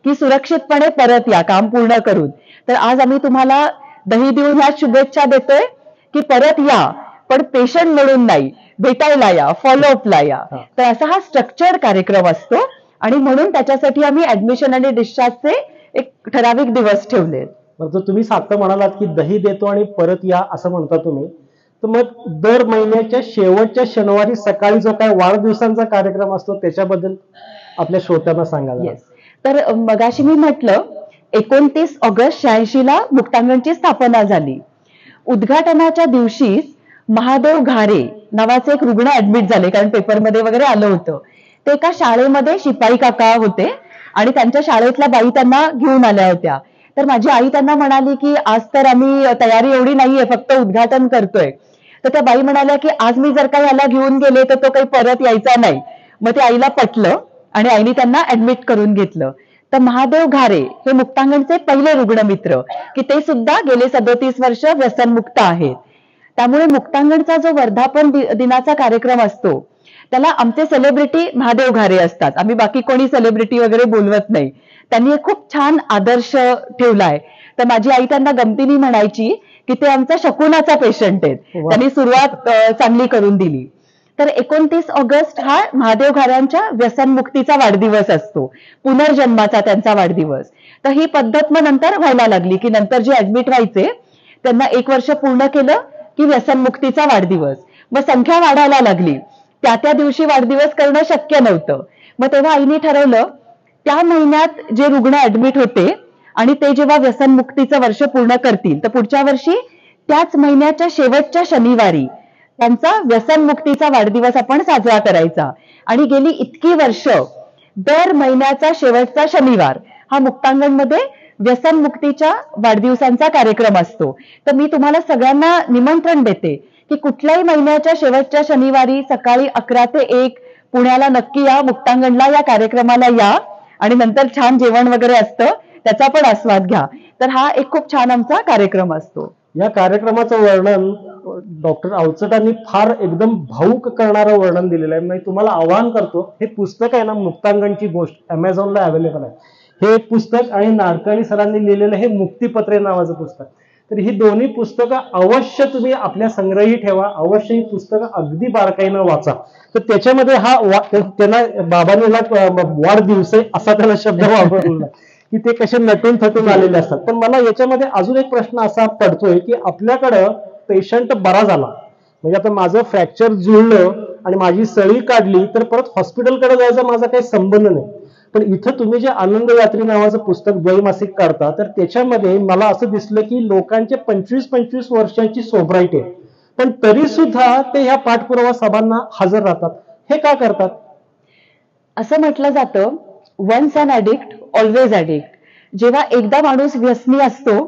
की सुरक्षितपणे परत या काम पूर्ण करून. तर आज आम्ही तुम्हाला दही देऊन ह्या शुभेच्छा देतोय की परत या, पण पेशंट म्हणून नाही, भेटायला या, फॉलोअपला या. तर असा हा स्ट्रक्चर्ड कार्यक्रम असतो आणि म्हणून त्याच्यासाठी आम्ही ऍडमिशन आणि डिस्चार्जचे एक ठराविक दिवस ठेवले. जर तुम्ही सारखं म्हणालात की दही देतो आणि परत या असं म्हणता तुम्ही, तर मग दर महिन्याच्या शेवटच्या शनिवारी सकाळी जो काय वाढदिवसांचा कार्यक्रम असतो त्याच्याबद्दल आपल्या श्रोत्यांना सांगायला. येस, तर मगाशी मी म्हटलं 29 ऑगस्ट 86 ला मुक्तांगणची स्थापना झाली. उद्घाटनाच्या दिवशी महादेव घारे नावाचे एक रुग्ण ऍडमिट झाले, कारण पेपरमध्ये वगैरे आलं होतं. ते एका शाळेमध्ये शिपाई काका होते आणि त्यांच्या शाळेतल्या बाई त्यांना घेऊन आल्या होत्या. तर माझी आई त्यांना म्हणाली की आज तर आम्ही तयारी एवढी नाहीये, फक्त उद्घाटन करतोय. तर त्या बाई म्हणाल्या की आज मी जर का याला घेऊन गेले तर तो काही परत यायचा नाही. मग ते आईला पटलं आणि आईने त्यांना ऍडमिट करून घेतलं. तर महादेव घारे हे मुक्तांगणचे पहिले रुग्णमित्र, की ते सुद्धा गेले 37 वर्ष व्यसनमुक्त आहेत. त्यामुळे मुक्तांगणचा जो वर्धापन दिनाचा कार्यक्रम असतो त्याला आमचे सेलिब्रिटी महादेव घारे असतात. आम्ही बाकी कोणी सेलिब्रिटी वगैरे बोलवत नाही. त्यांनी एक खूप छान आदर्श ठेवलाय. तर माझी आई त्यांना गमतीने म्हणायची की ते आमचा शकुनाचा पेशंट आहेत. त्यांनी सुरुवात चांगली करून दिली. तर 29 ऑगस्ट हा महादेव घाऱ्यांच्या व्यसनमुक्तीचा वाढदिवस असतो, पुनर्जन्माचा त्यांचा वाढदिवस. तर ही पद्धत मग नंतर व्हायला लागली की नंतर जे ऍडमिट व्हायचे त्यांना 1 वर्ष पूर्ण केलं की व्यसनमुक्तीचा वाढदिवस. मग संख्या वाढायला लागली, त्या दिवशी वाढदिवस करणं शक्य नव्हतं. मग तेव्हा आईने ठरवलं त्या महिन्यात जे रुग्ण ऍडमिट होते आणि ते जेव्हा व्यसनमुक्तीचं वर्ष पूर्ण करतील तर पुढच्या वर्षी त्याच महिन्याच्या शेवटच्या शनिवारी त्यांचा व्यसनमुक्तीचा वाढदिवस आपण साजरा करायचा. आणि गेली इतकी वर्ष दर महिन्याचा शेवटचा शनिवार हा मुक्तांगणमध्ये व्यसनमुक्तीच्या वाढदिवसांचा कार्यक्रम असतो. तर मी तुम्हाला सगळ्यांना निमंत्रण देते की कुठल्याही महिन्याच्या शेवटच्या शनिवारी सकाळी 11 ते 1 पुण्याला नक्की या, मुक्तांगणला या कार्यक्रमाला या आणि नंतर छान जेवण वगैरे असतं, त्याचा पण आस्वाद घ्या. तर हा एक खूप छान आमचा कार्यक्रम असतो. या कार्यक्रमाचं वर्णन डॉक्टर अवचटांनी फार एकदम भाऊक करणारं वर्णन दिलेलं आहे. मी तुम्हाला आवाहन करतो, हे पुस्तक आहे ना मुक्तांगणची गोष्ट, अमेझॉनला अवेलेबल आहे. हे पुस्तक आणि नाडकर्णी सरांनी लिहिलेलं हे मुक्तीपत्रे नावाचं पुस्तक. तर ही दोन्ही पुस्तकं अवश्य तुम्ही आपल्या संग्रही ठेवा, अवश्य ही पुस्तकं अगदी बारकाईनं वाचा. तर त्याच्यामध्ये हा त्यांना बाबांनी वाढदिवस असा त्याला शब्द वापरला की ते कसे नटून थटून आलेले असतात. पण मला याच्यामध्ये अजून एक प्रश्न असा पडतोय की आपल्याकडं पेशंट बरा झाला, म्हणजे आता माझं फ्रॅक्चर जुळलं आणि माझी सळी काढली तर परत हॉस्पिटलकडे जायचा माझा काही संबंध नाही. पण इथं तुम्ही जे आनंद यात्री नावाचं पुस्तक द्वैमासिक काढता तर त्याच्यामध्ये मला असं दिसलं की लोकांचे 25-25 वर्षांची सोब्राईटी आहे, पण तरी सुद्धा ते ह्या पाठपुरावा सभांना हजर राहतात. हे का करतात? असं म्हटलं जातं वन्स अन ऍडिक्ट ऑलवेज ऍडिक्ट. जेव्हा एकदा माणूस व्यसनी असतो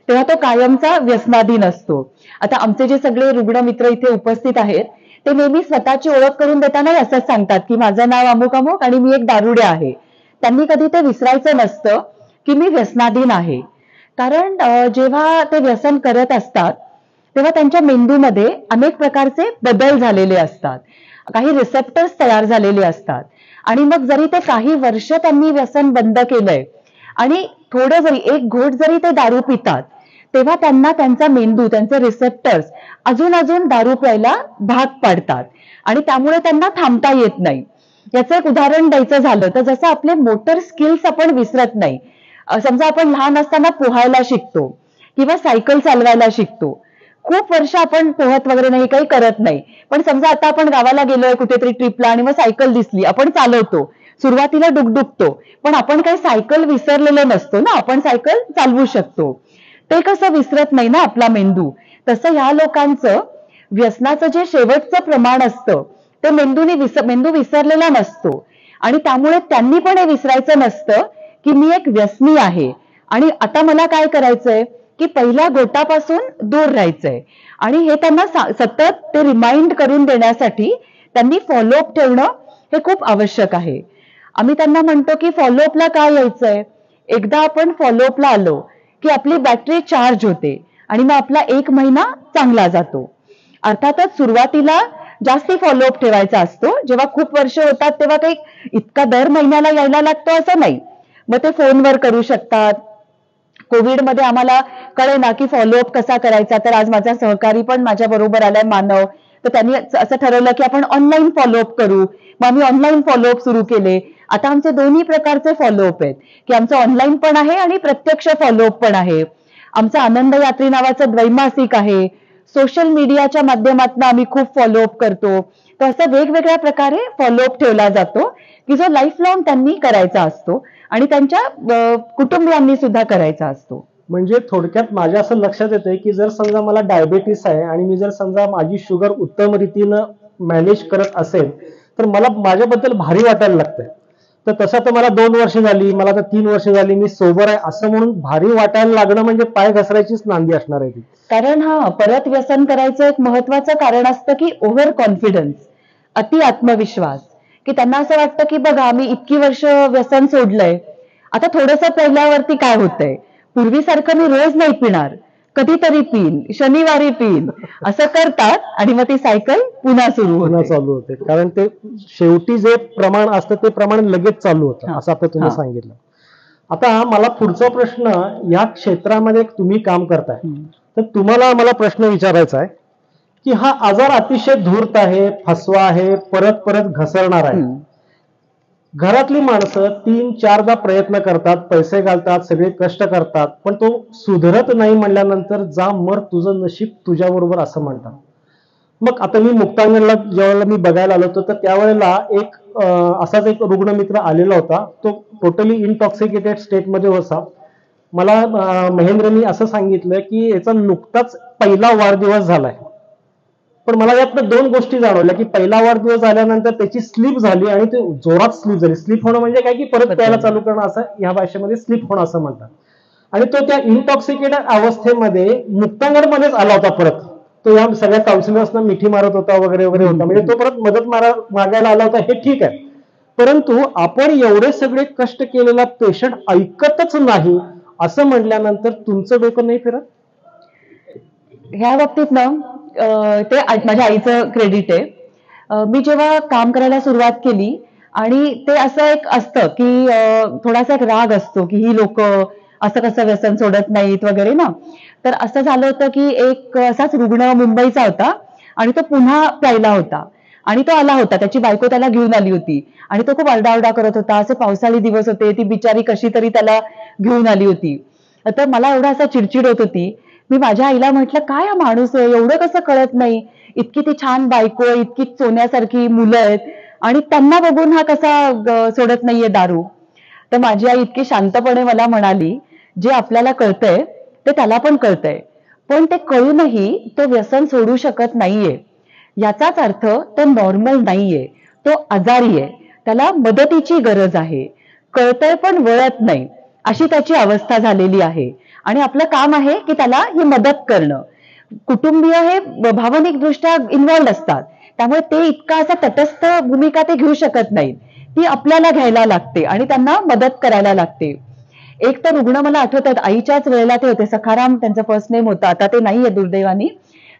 तेव्हा तो कायमचा व्यसनाधीन असतो. आता आमचे जे सगळे रुग्ण मित्र इथे उपस्थित आहेत ते नेहमी स्वतःची ओळख करून देताना असंच सांगतात की माझं नाव अमुक अमुक आणि मी एक दारुड्या आहे. त्यांनी कधी ते विसरायचं नसतं की मी व्यसनाधीन आहे. कारण जेव्हा ते व्यसन करत असतात तेव्हा त्यांच्या मेंदूमध्ये अनेक प्रकारचे बदल झालेले असतात, काही रिसेप्टर्स तयार झालेले असतात. आणि मग जरी ते काही वर्ष त्यांनी व्यसन बंद केलंय आणि थोडं जरी एक घोट जरी ते दारू पितात तेव्हा त्यांना त्यांचा मेंदू, त्यांचे रिसेप्टर्स अजून दारू प्यायला भाग पाडतात आणि त्यामुळे त्यांना थांबता येत नाही. याचं एक उदाहरण द्यायचं झालं तर जसं आपले मोटर स्किल्स आपण विसरत नाही. समजा आपण लहान असताना पोहायला शिकतो किंवा सायकल चालवायला शिकतो, खूप वर्ष आपण पोहत वगैरे नाही, काही करत नाही. पण समजा आता आपण गावाला गेलोय कुठेतरी ट्रिपला आणि मग सायकल दिसली, आपण चालवतो, सुरुवातीला डुकडुकतो, पण आपण काही सायकल विसरलेलो नसतो ना, आपण सायकल चालवू शकतो. ते कसं विसरत नाही ना आपला मेंदू. तसं ह्या लोकांचं व्यसनाचं जे शेवटचं प्रमाण असतं ते मेंदू विसरलेला नसतो आणि त्यामुळे त्यांनी पण हे विसरायचं नसतं की मी एक व्यसनी आहे आणि आता मला काय करायचंय की पहिल्या गोटापासून दूर राहायचंय. आणि हे त्यांना सतत ते रिमाइंड करून देण्यासाठी त्यांनी फॉलोअप ठेवणं हे खूप आवश्यक आहे. आम्ही त्यांना म्हणतो की फॉलोअपला काय यायचंय, एकदा आपण फॉलोअपला आलो की आपली बॅटरी चार्ज होते आणि मग आपला 1 महिना चांगला जातो. अर्थातच सुरुवातीला जास्ती फॉलोअप ठेवायचा असतो. जेव्हा खूप वर्ष होतात तेव्हा काही इतका दर महिन्याला यायला लागतो असं नाही. मग ते फोनवर करू शकतात. कोविडमध्ये आम्हाला कळेना की फॉलोअप कसा करायचा, तर आज माझा सहकारी पण माझ्या बरोबर आलाय मानव, तर त्यांनी असं ठरवलं की आपण ऑनलाईन फॉलोअप करू. मग आम्ही ऑनलाईन फॉलोअप सुरू केले. आता आमचे दोन्ही प्रकारचे फॉलोअप आहेत की आमचं ऑनलाईन पण आहे आणि प्रत्यक्ष फॉलोअप पण आहे. आमचं आनंद यात्री नावाचं द्वैमासिक आहे. सोशल मीडियाच्या माध्यमातून आम्ही खूप फॉलोअप करतो. तर असं वेगवेगळ्या प्रकारे फॉलोअप ठेवला जातो की जो लाईफ लॉंग त्यांनी करायचा असतो आणि त्यांच्या कुटुंबियांनी सुद्धा करायचा असतो. म्हणजे थोडक्यात माझ्या असं लक्षात येतंय की जर समजा मला डायबिटीस आहे आणि मी जर समजा माझी शुगर उत्तम रीतीनं मॅनेज करत असेल तर मला माझ्याबद्दल भारी वाटायला लागतंय. तर तसं तर मला 2 वर्ष झाली, मला तर 3 वर्ष झाली, मी सोबर आहे असं म्हणून भारी वाटायला लागणं म्हणजे पाय घसरायचीच नांदी असणार आहे ती. कारण परत व्यसन करायचं एक महत्वाचं कारण असतं की ओव्हर कॉन्फिडन्स, अति आत्मविश्वास, की त्यांना असं वाटतं की बघा मी इतकी वर्ष व्यसन सोडलंय, आता थोडंसं पहिल्यावरती काय होतंय, पूर्वीसारखं मी रोज नाही पिणार, कधीतरी पीन, शनिवारी पीन, असं करतात आणि मग ती सायकल पुन्हा सुरू पुन्हा होते. चालू होते. कारण ते शेवटी जे प्रमाण असतं ते प्रमाण लगेच चालू होतं असं आता तुम्ही हा. सांगितलं. आता मला पुढचा प्रश्न, या क्षेत्रामध्ये तुम्ही काम करताय तर तुम्हाला मला प्रश्न विचारायचा आहे की हा आजार अतिशय धूर्त आहे, फसवा आहे, परत परत घसरणार आहे. घरातली माणसं 3-4दा प्रयत्न करतात, पैसे घालतात, सगळे कष्ट करतात, पण तो सुधरत नाही म्हणल्यानंतर जा मर तुझं नशीब तुझ्याबरोबर असं म्हणतात. मग आता मी मुक्तांगणला ज्यावेळेला मी बघायला आलो होतो तर त्यावेळेला एक असाच एक रुग्णमित्र आलेला होता. तो टोटली इनटॉक्सिकेटेड स्टेटमध्ये होता. मला महेंद्रनी असं सांगितलं की याचा नुकताच पहिला वाढदिवस झालाय. पण मला यातनं 2 गोष्टी जाणवल्या की पहिला वाढदिवस झाल्यानंतर त्याची स्लीप झाली आणि ते जोरात स्लीप झाली. स्लीप होणं म्हणजे काय की परत प्यायला चालू करणं, असं या भाषेमध्ये स्लीप होणं असं म्हणतात. आणि तो त्या इनटॉक्सिकेटेड अवस्थेमध्ये मुक्तांगणमध्येच आला होता परत. तो या सगळ्या काउन्सिलर्सना मिठी मारत होता वगैरे वगैरे होता. म्हणजे तो परत मदत मागायला आला होता, हे ठीक आहे. परंतु आपण एवढे सगळे कष्ट केलेला पेशंट ऐकतच नाही असं म्हटल्यानंतर तुमचं डोकं नाही फिरत? ह्या बाबतीत ना ते माझ्या आईचं क्रेडिट आहे. मी जेव्हा काम करायला सुरुवात केली आणि ते असं एक असतं की थोडासा एक राग असतो की ही लोक असं कसं व्यसन सोडत नाहीत वगैरे ना. तर असं झालं होतं की एक असाच रुग्ण मुंबईचा होता आणि तो पुन्हा प्यायला होता आणि तो आला होता, त्याची बायको त्याला घेऊन आली होती आणि तो खूप आरडाओरडा करत होता. असे पावसाळी दिवस होते, ती बिचारी कशी तरी त्याला घेऊन आली होती. तर मला एवढा असा चिडचिड होत होती. मी माझ्या आईला म्हटलं, काय हा माणूस आहे, एवढं कसं कळत नाही, इतकी ती छान बायको आहे, इतकी सोन्यासारखी मुलं आहेत आणि त्यांना बघून हा कसा सोडत नाहीये दारू. तर माझी आई इतकी शांतपणे मला म्हणाली, जे आपल्याला कळतंय ते त्याला पण कळतंय, पण ते कळूनही तो व्यसन सोडू शकत नाहीये. याचाच अर्थ तो नॉर्मल नाहीये, तो आजारी आहे, त्याला मदतीची गरज आहे. कळतंय पण वळत नाही, अशी त्याची अवस्था झालेली आहे आणि आपलं काम आहे की त्याला ही मदत करणं. कुटुंबीय हे भावनिकदृष्ट्या इन्व्हॉल्ड असतात, त्यामुळे ते इतका असा तटस्थ भूमिका ते घेऊ शकत नाहीत. ती आपल्याला घ्यायला लागते आणि त्यांना मदत करायला लागते. एक तर रुग्ण मला आठवतात, आईच्याच वेळेला ते होते, सखाराम त्यांचं फर्स्ट नेम होतं, आता ते नाहीये दुर्दैवानी.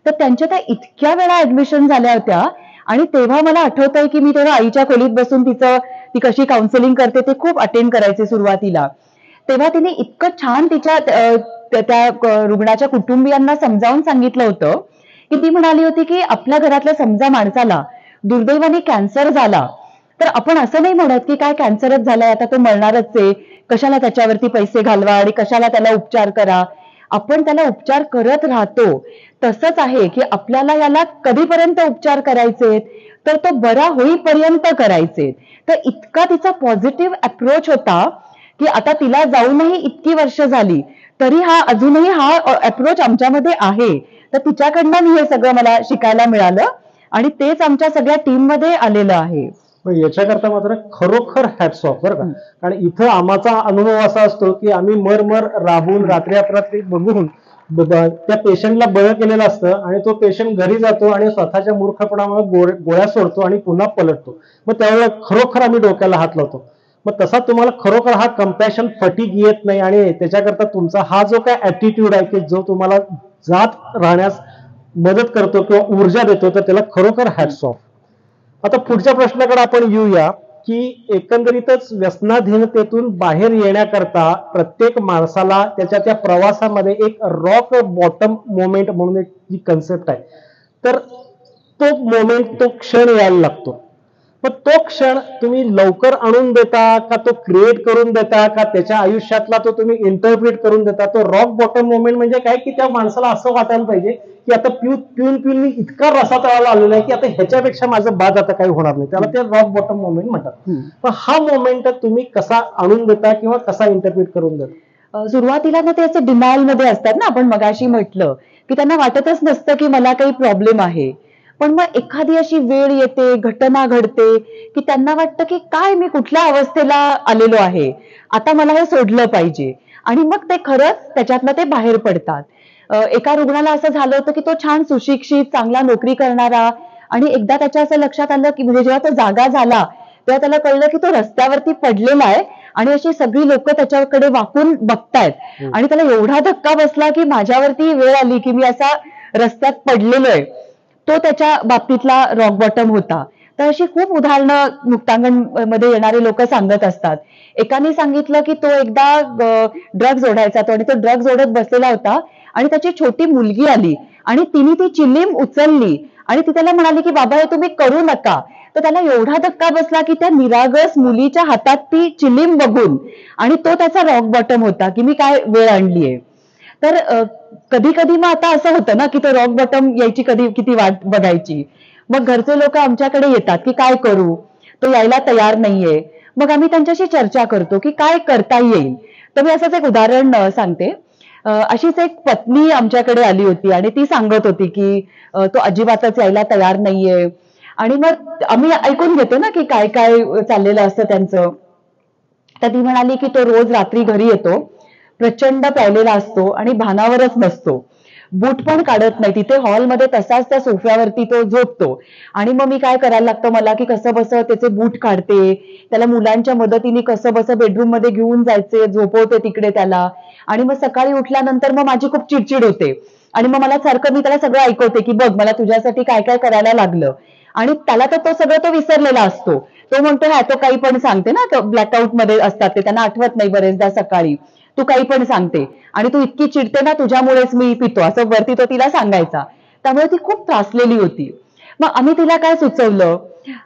तर त्यांच्या त्या इतक्या वेळा ऍडमिशन झाल्या होत्या आणि तेव्हा मला आठवतंय की मी तेव्हा आईच्या खोलीत बसून ती कशी काउन्सिलिंग करते ते खूप अटेंड करायचे सुरुवातीला. तेव्हा तिने इतकं छान त्या रुग्णाच्या कुटुंबियांना समजावून सांगितलं होतं की ती म्हणाली होती की आपल्या घरातल्या समजा माणसाला दुर्दैवाने कॅन्सर झाला तर आपण असं नाही म्हणत की काय कॅन्सरच झालाय आता तो मरणारच आहे, कशाला त्याच्यावरती पैसे घालवा आणि कशाला त्याला उपचार करा. आपण त्याला उपचार करत राहतो. तसंच आहे की आपल्याला याला कधीपर्यंत उपचार करायचे, तर तो बरा होईपर्यंत करायचे. तर इतका तिचा पॉझिटिव्ह अप्रोच होता की आता तिला जाऊनही इतकी वर्ष झाली तरी अजूनही हा अप्रोच आमच्यामध्ये आहे. तर तिच्याकडनं मी हे सगळं मला शिकायला मिळालं आणि तेच आमच्या सगळ्या टीम मध्ये आलेलं आहे. याच्याकरता मात्र खरोखर हॅट्स ऑफ बरं का. कारण इथं आमचा अनुभव असा असतो की आम्ही मर राबून रात्री अपरात्री बघून त्या पेशंटला बळं केलेलं असतं आणि तो पेशंट घरी जातो आणि स्वतःच्या मूर्खपणामुळे गोळ्या सोडतो आणि पुन्हा पलटतो. मग त्यावेळेला खरोखर आम्ही डोक्याला हात लावतो. मग तसा तुम्हाला खरोखर हा कम्पॅशन फटीग येत नाही आणि त्याच्याकरता तुमचा हा जो काय ऍटिट्यूड आहे की जो तुम्हाला जात राहण्यास मदत करतो किंवा ऊर्जा देतो, तर त्याला खरोखर हॅट्स ऑफ. आता पुढच्या प्रश्नाकडे आपण येऊया की एकंदरीतच व्यसनाधीनतेतून बाहेर येण्याकरता प्रत्येक माणसाला त्याच्या त्या प्रवासामध्ये एक रॉक बॉटम मोमेंट म्हणून एक जी कन्सेप्ट आहे, तर तो मोमेंट, तो क्षण यायला लागतो. पण तो क्षण तुम्ही लवकर आणून देता का तो क्रिएट करून देता का त्याच्या आयुष्यातला तो तुम्ही इंटरप्रिट करून देता? तो रॉक बॉटम मोमेंट म्हणजे काय की त्या माणसाला असं वाटायला पाहिजे की आता पिऊन पिऊन मी इतका रसातळाला आलेला आहे की आता ह्याच्यापेक्षा माझं बाद आता काही होणार नाही, त्याला ते रॉक बॉटम मोमेंट म्हणतात. पण हा मोमेंट तुम्ही कसा आणून देता किंवा कसा इंटरप्रिट करून देता? सुरुवातीला ना ते असं डिनायल मध्ये असतात ना, आपण मगाशी म्हटलं की त्यांना वाटतच नसतं की मला काही प्रॉब्लेम आहे. पण मग एखादी अशी वेळ येते, घटना घडते की त्यांना वाटतं की काय मी कुठल्या अवस्थेला आलेलो आहे, आता मला हे सोडलं पाहिजे. आणि मग ते खरंच त्याच्यातनं ते बाहेर पडतात. एका रुग्णाला असं झालं होतं की तो छान सुशिक्षित, चांगला नोकरी करणारा, आणि एकदा त्याच्या असं लक्षात आलं की म्हणजे जेव्हा तो जागा झाला तेव्हा त्याला कळलं की तो रस्त्यावरती पडलेला आहे आणि अशी सगळी लोक त्याच्याकडे वाकून बघतायत. आणि त्याला एवढा धक्का बसला की माझ्यावरती वेळ आली की मी असा रस्त्यात पडलेलो आहे. तो त्याच्या बाबतीतला रॉक बॉटम होता. तर अशी खूप उदाहरणं मुक्तांगण मध्ये येणारे लोक सांगत असतात. एकाने सांगितलं की तो एकदा ड्रग्ज ओढायचा तो, आणि तो ड्रग्ज ओढत बसलेला होता आणि त्याची छोटी मुलगी आली आणि तिने ती चिलीम उचलली आणि ती त्याला म्हणाली की बाबा हे तुम्ही करू नका. तर त्याला एवढा धक्का बसला की त्या निरागस मुलीच्या हातात ती चिलीम बघून, आणि तो त्याचा रॉक बॉटम होता की मी काय वेळ आणलीये. तर कधी कधी मग आता असं होतं ना की तो रॉक बॉटम यायची कधी किती वाट बघायची. मग घरचे लोक आमच्याकडे येतात की काय करू, तो यायला तयार नाहीये. मग आम्ही त्यांच्याशी चर्चा करतो की काय करता येईल. तर मी असंच एक उदाहरण सांगते. अशीच एक पत्नी आमच्याकडे आली होती आणि ती सांगत होती की तो अजिबातच यायला तयार नाहीये. आणि मग आम्ही ऐकून घेतो ना की काय काय चाललेलं असतं त्यांचं. तर ती म्हणाली की तो रोज रात्री घरी येतो, प्रचंड प्यायलेला असतो आणि भानावरच नसतो, बूट पण काढत नाही, तिथे हॉलमध्ये तसाच त्या सोफ्यावरती तो झोपतो. आणि मग मी काय करायला लागतं मला की कसं बसं त्याचे बूट काढते, त्याला मुलांच्या मदतीने कसं बसं बेडरूम मध्ये घेऊन जायचे, झोपवते तिकडे त्याला. आणि मग सकाळी उठल्यानंतर मग माझी खूप चिडचिड होते आणि मग मला सारखं मी त्याला सगळं ऐकवते की बघ मला तुझ्यासाठी काय काय करायला लागलं. आणि त्याला तर तो सगळं तो विसरलेला असतो. तो म्हणतो हा तो काही पण सांगते ना, तो ब्लॅकआउट मध्ये असतात ते, त्यांना आठवत नाही बरेचदा सकाळी. तू काही पण सांगते आणि तू इतकी चिडते ना तुझ्यामुळेच मी पितो, असं वरती तो तिला सांगायचा. त्यामुळे ती खूप त्रासलेली होती. मग आम्ही तिला काय सुचवलं,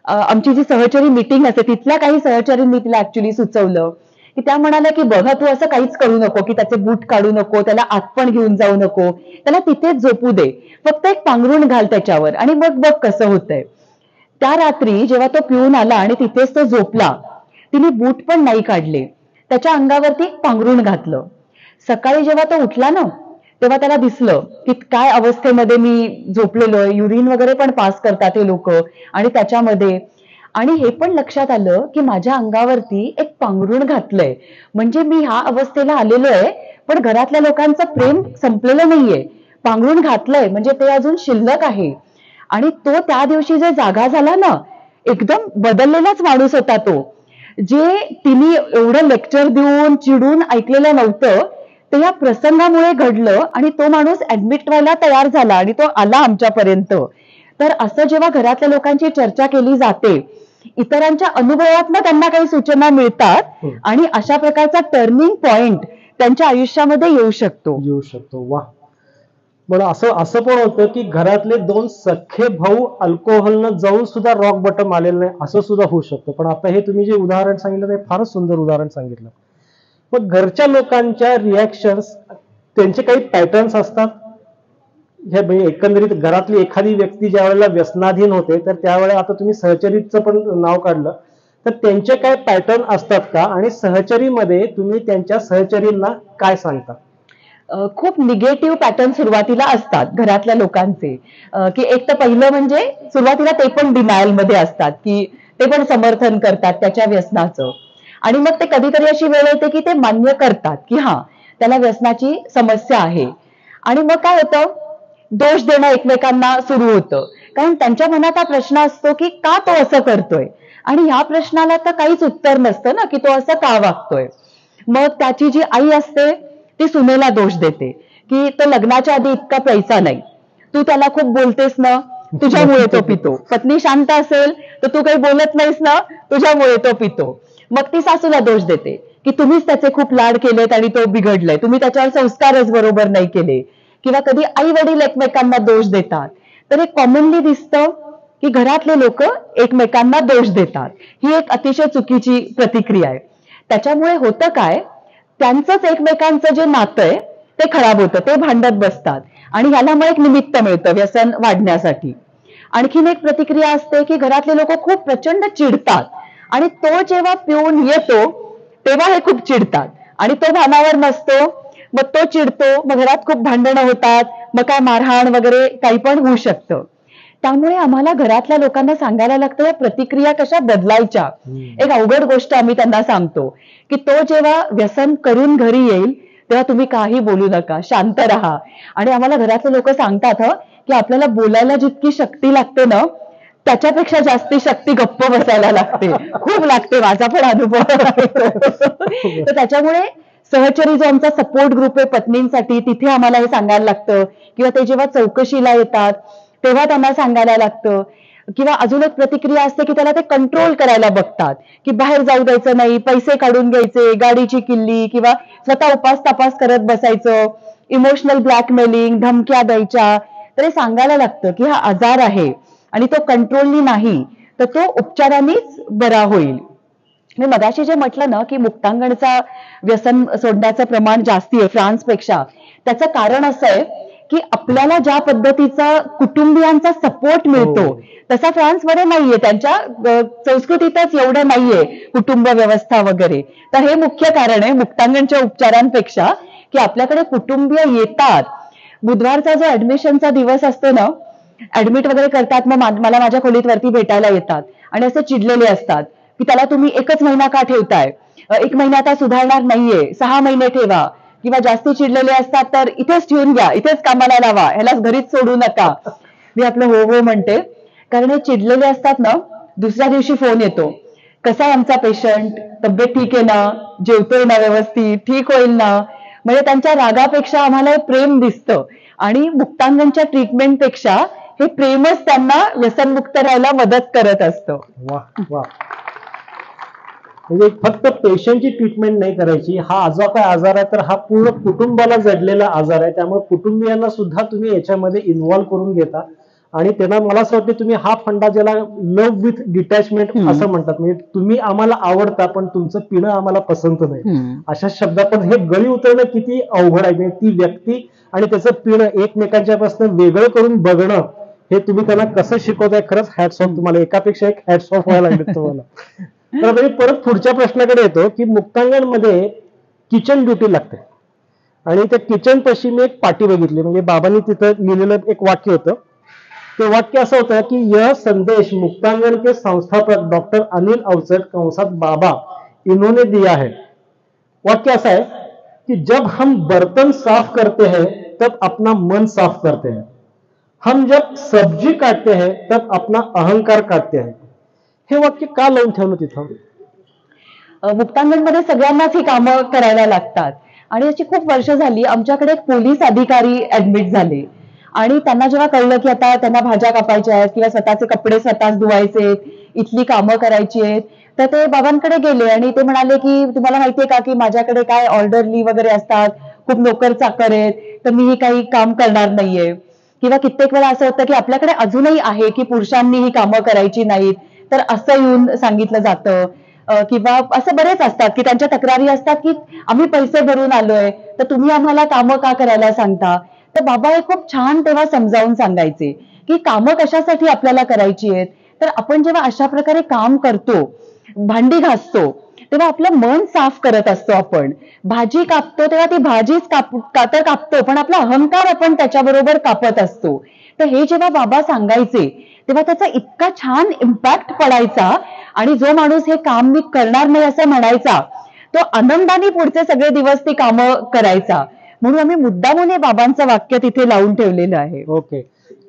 आमची जी सहचरी मीटिंग असते तिथल्या काही सहचरींनी तिला ऍक्च्युली सुचवलं की त्या म्हणाल्या की बघा तू असं काहीच करू नको की त्याचे बूट काढू नको, त्याला आत पण घेऊन जाऊ नको, त्याला तिथेच झोपू दे, फक्त एक पांघरुण घाल त्याच्यावर आणि मग बघ कसं होतंय. त्या रात्री जेव्हा तो पिऊन आला आणि तिथेच तो झोपला, तिने बूट पण नाही काढले, त्याच्या अंगावरती एक पांघरुण घातलं. सकाळी जेव्हा तो उठला ना तेव्हा त्याला दिसलं की काय अवस्थेमध्ये मी झोपलेलो आहे, युरिन वगैरे पण पास करतात हे लोक आणि त्याच्यामध्ये. आणि हे पण लक्षात आलं की माझ्या अंगावरती एक पांघरुण घातलंय, म्हणजे मी ह्या अवस्थेला आलेलो आहे पण घरातल्या लोकांचं प्रेम संपलेलं नाहीये, पांघरुण घातलंय म्हणजे ते अजून शिल्लक आहे. आणि तो त्या दिवशी जे जागा झाला ना, एकदम बदललेलाच माणूस होता तो. जे तिने एवढं लेक्चर देऊन चिडून ऐकलेलं नव्हतं ते या प्रसंगामुळे घडलं आणि तो माणूस ऍडमिट व्हायला तयार झाला आणि तो आला आमच्यापर्यंत. तर असं जेव्हा घरातल्या लोकांची चर्चा केली जाते, इतरांच्या अनुभवातनं त्यांना काही सूचना मिळतात आणि अशा प्रकारचा टर्निंग पॉइंट त्यांच्या आयुष्यामध्ये येऊ शकतो. वा. पण असं असं पण होतं की घरातले दोन सख्खे भाऊ अल्कोहोलनं जाऊन सुद्धा रॉक बॉटम आलेलं नाही, असं सुद्धा होऊ शकतं. पण आता हे तुम्ही जे उदाहरण सांगितलं ते फारच सुंदर उदाहरण सांगितलं. पण घरच्या लोकांच्या रिॲक्शन्स, त्यांचे काही पॅटर्न्स असतात. हे म्हणजे एकंदरीत घरातली एखादी व्यक्ती ज्या वेळेला व्यसनाधीन होते तर त्यावेळेला, आता तुम्ही सहचरीचं पण नाव काढलं, तर त्यांचे काय पॅटर्न असतात का, आणि सहचरीमध्ये तुम्ही त्यांच्या सहचरींना काय सांगता? खूप निगेटिव्ह पॅटर्न सुरुवातीला असतात घरातल्या लोकांचे. की एक तर पहिलं म्हणजे सुरुवातीला ते पण डिनायल मध्ये असतात की ते पण समर्थन करतात त्याच्या व्यसनाचं. आणि मग ते कधीतरी अशी वेळ येते की ते मान्य करतात की हा त्याला व्यसनाची समस्या आहे. आणि मग काय होतं, दोष देणं एकमेकांना सुरू होतं, कारण त्यांच्या मनात हा प्रश्न असतो की का तो असं करतोय. आणि ह्या प्रश्नाला तर काहीच उत्तर नसतं ना, की तो असं का वागतोय. मग त्याची जी आई असते ती सुनेला दोष देते, की तो लग्नाच्या आधी इतका प्यायचा नाही, तू त्याला खूप बोलतेस ना, तुझ्यामुळे तो पितो. पत्नी शांत असेल तर तू काही बोलत नाहीस ना, तुझ्यामुळे तो पितो. मग ती सासूला दोष देते, की तुम्हीच त्याचे खूप लाड केलेत आणि तो बिघडलाय, तुम्ही त्याच्यावर संस्कारच बरोबर नाही केले. किंवा कधी आई वडील एकमेकांना दोष देतात. तर हे कॉमनली दिसतं की घरातले लोक एकमेकांना दोष देतात. ही एक अतिशय चुकीची प्रतिक्रिया आहे. त्याच्यामुळे होतं काय, त्यांचंच एकमेकांचं जे नातं आहे ते खराब होतं, ते भांडत बसतात आणि ह्याला मग एक निमित्त मिळतं व्यसन वाढण्यासाठी. आणखीन एक प्रतिक्रिया असते की घरातले लोक खूप प्रचंड चिडतात आणि तो जेव्हा पिऊन येतो तेव्हा हे खूप चिडतात आणि तो भानावर नसतो, मग तो चिडतो, मग घरात खूप भांडणं होतात, मग काय मारहाण वगैरे काही पण होऊ शकतं. त्यामुळे आम्हाला घरातल्या लोकांना सांगायला लागतं या प्रतिक्रिया कशा बदलायच्या. एक अवघड गोष्ट आम्ही त्यांना सांगतो की तो जेव्हा व्यसन करून घरी येईल तेव्हा तुम्ही काही बोलू नका, शांत राहा. आणि आम्हाला घरातले लोक सांगतात की आपल्याला बोलायला जितकी शक्ती लागते ना त्याच्यापेक्षा जास्ती शक्ती गप्प बसायला लागते, खूप लागते, माझा पण अनुभव आहे तो. तर त्याच्यामुळे सहचरी जो आमचा सपोर्ट ग्रुप आहे पत्नींसाठी, तिथे आम्हाला हे सांगायला लागतं. किंवा ते जेव्हा चौकशीला येतात तेव्हा त्यांना सांगायला लागतं. किंवा अजून एक प्रतिक्रिया असते की त्याला ते कंट्रोल करायला बघतात, की बाहेर जाऊ द्यायचं नाही, पैसे काढून घ्यायचे, गाडीची किल्ली, किंवा स्वतः उपास तपास करत बसायचं, इमोशनल ब्लॅकमेलिंग, धमक्या द्यायच्या. तर हे सांगायला लागतं की हा आजार आहे आणि तो कंट्रोलनी नाही तर तो उपचारांनीच बरा होईल. मी मगाशी जे म्हटलं ना की मुक्तांगणचा व्यसन सोडण्याचं प्रमाण जास्ती आहे फ्रान्सपेक्षा, त्याचं कारण असं आहे की आपल्याला ज्या पद्धतीचा कुटुंबियांचा सपोर्ट मिळतो तसा फ्रान्समध्ये नाहीये, त्यांच्या संस्कृतीतच एवढं नाहीये कुटुंब व्यवस्था वगैरे. तर हे मुख्य कारण आहे मुक्तांगणच्या उपचारांपेक्षा, की आपल्याकडे कुटुंबीय येतात. बुधवारचा जो ऍडमिशनचा दिवस असतो ना, ऍडमिट वगैरे करतात, मग मला माझ्या खोलीत वरती भेटायला येतात आणि असे चिडलेले असतात की त्याला तुम्ही 1च महिना का ठेवताय, 1 महिना आता सुधारणार नाहीये, 6 महिने ठेवा. किंवा जास्ती चिडलेले असतात तर इथेच ठेवून घ्या, इथेच कामाला लावा, ह्यालाच घरीच सोडू नका. मी आपलं हो हो म्हणते, कारण हे चिडलेले असतात ना, दुसऱ्या दिवशी फोन येतो, कसा आहे आमचा पेशंट, तब्येत ठीक आहे ना, जेवतोय ना व्यवस्थित, ठीक होईल ना. म्हणजे त्यांच्या रागापेक्षा आम्हाला हे प्रेम दिसतं आणि मुक्तांगणच्या ट्रीटमेंटपेक्षा हे प्रेमच त्यांना व्यसनमुक्त राहायला मदत करत असतं. वा वा. म्हणजे फक्त पेशंटची ट्रीटमेंट नाही करायची, हा जो काय आजार आहे तर हा पूर्ण कुटुंबाला जडलेला आजार आहे. त्यामुळे कुटुंबियांना सुद्धा तुम्ही याच्यामध्ये इन्व्हॉल्व्ह करून घेता आणि त्यांना मला असं वाटतं तुम्ही हा फंडा ज्याला लव्ह विथ डिटॅचमेंट असं म्हणतात, म्हणजे तुम्ही आम्हाला आवडता पण तुमचं पिणं आम्हाला पसंत नाही, अशा शब्दात. पण हे गळी उतरणं किती अवघड आहे. म्हणजे ती व्यक्ती आणि त्याचं पिणं एकमेकांच्यापासून वेगळं करून बघणं हे तुम्ही त्यांना कसं शिकवताय, खरंच हॅट्स ऑफ तुम्हाला. एकापेक्षा एक हॅट्स ऑफ व्हायला लागले तुम्हाला. तर परत पुढच्या प्रश्नाकडे येतो की मुक्तांगणमध्ये किचन ड्युटी लागते आणि त्या किचन पाशी मी एक पाटी बघितली, म्हणजे बाबांनी तिथं लिहिलेलं एक वाक्य होतं. ते वाक्य असं होतं की यह संदेश मुक्तांगण के संस्थापक डॉक्टर अनिल अवचट कंसात बाबा इन्होंने दिया है. वाक्य असं आहे की जब हम बर्तन साफ करते हैं तब अपना मन साफ करते हैं, हम जब सब्जी काटते हैं तब अपना अहंकार काटते हैं. हे वाक्य का लावून ठेवलं तिथं? मुक्तांगणमध्ये सगळ्यांनाच ही कामं करायला लागतात आणि याची खूप वर्ष झाली. आमच्याकडे एक पोलीस अधिकारी ऍडमिट झाले आणि त्यांना जेव्हा कळलं की आता त्यांना भाज्या कापायच्या आहेत किंवा स्वतःचे कपडे स्वतःच धुवायचे, इथली कामं करायची आहेत, तर ते बाबांकडे गेले आणि ते म्हणाले की तुम्हाला माहितीये का की माझ्याकडे काय ऑर्डरली वगैरे असतात, खूप नोकर चाकर आहेत, तर मी ही काही काम करणार नाहीये. किंवा कित्येक वेळा असं होतं की आपल्याकडे अजूनही आहे की पुरुषांनी ही कामं करायची नाहीत, तर असं येऊन सांगितलं जातं. किंवा असं बरेच असतात की त्यांच्या तक्रारी असतात की आम्ही पैसे भरून आलोय तर तुम्ही आम्हाला कामं का करायला सांगता. तर बाबा हे खूप छान तेव्हा समजावून सांगायचे की कामं कशासाठी आपल्याला करायची आहेत. तर आपण जेव्हा अशा प्रकारे काम करतो, भांडी घासतो, तेव्हा आपलं मन साफ करत असतो. आपण भाजी कापतो तेव्हा ती भाजीच कापतो, पण आपला अहंकार आपण त्याच्याबरोबर कापत असतो. तर हे जेव्हा बाबा सांगायचे तेव्हा त्याचा इतका छान इम्पॅक्ट पडायचा आणि जो माणूस हे काम मी करणार नाही असं म्हणायचा तो आनंदाने पुढचे सगळे दिवस ती कामं करायचा. म्हणून आम्ही मुद्दामून हे बाबांचं वाक्य तिथे लावून ठेवलेलं आहे. ओके.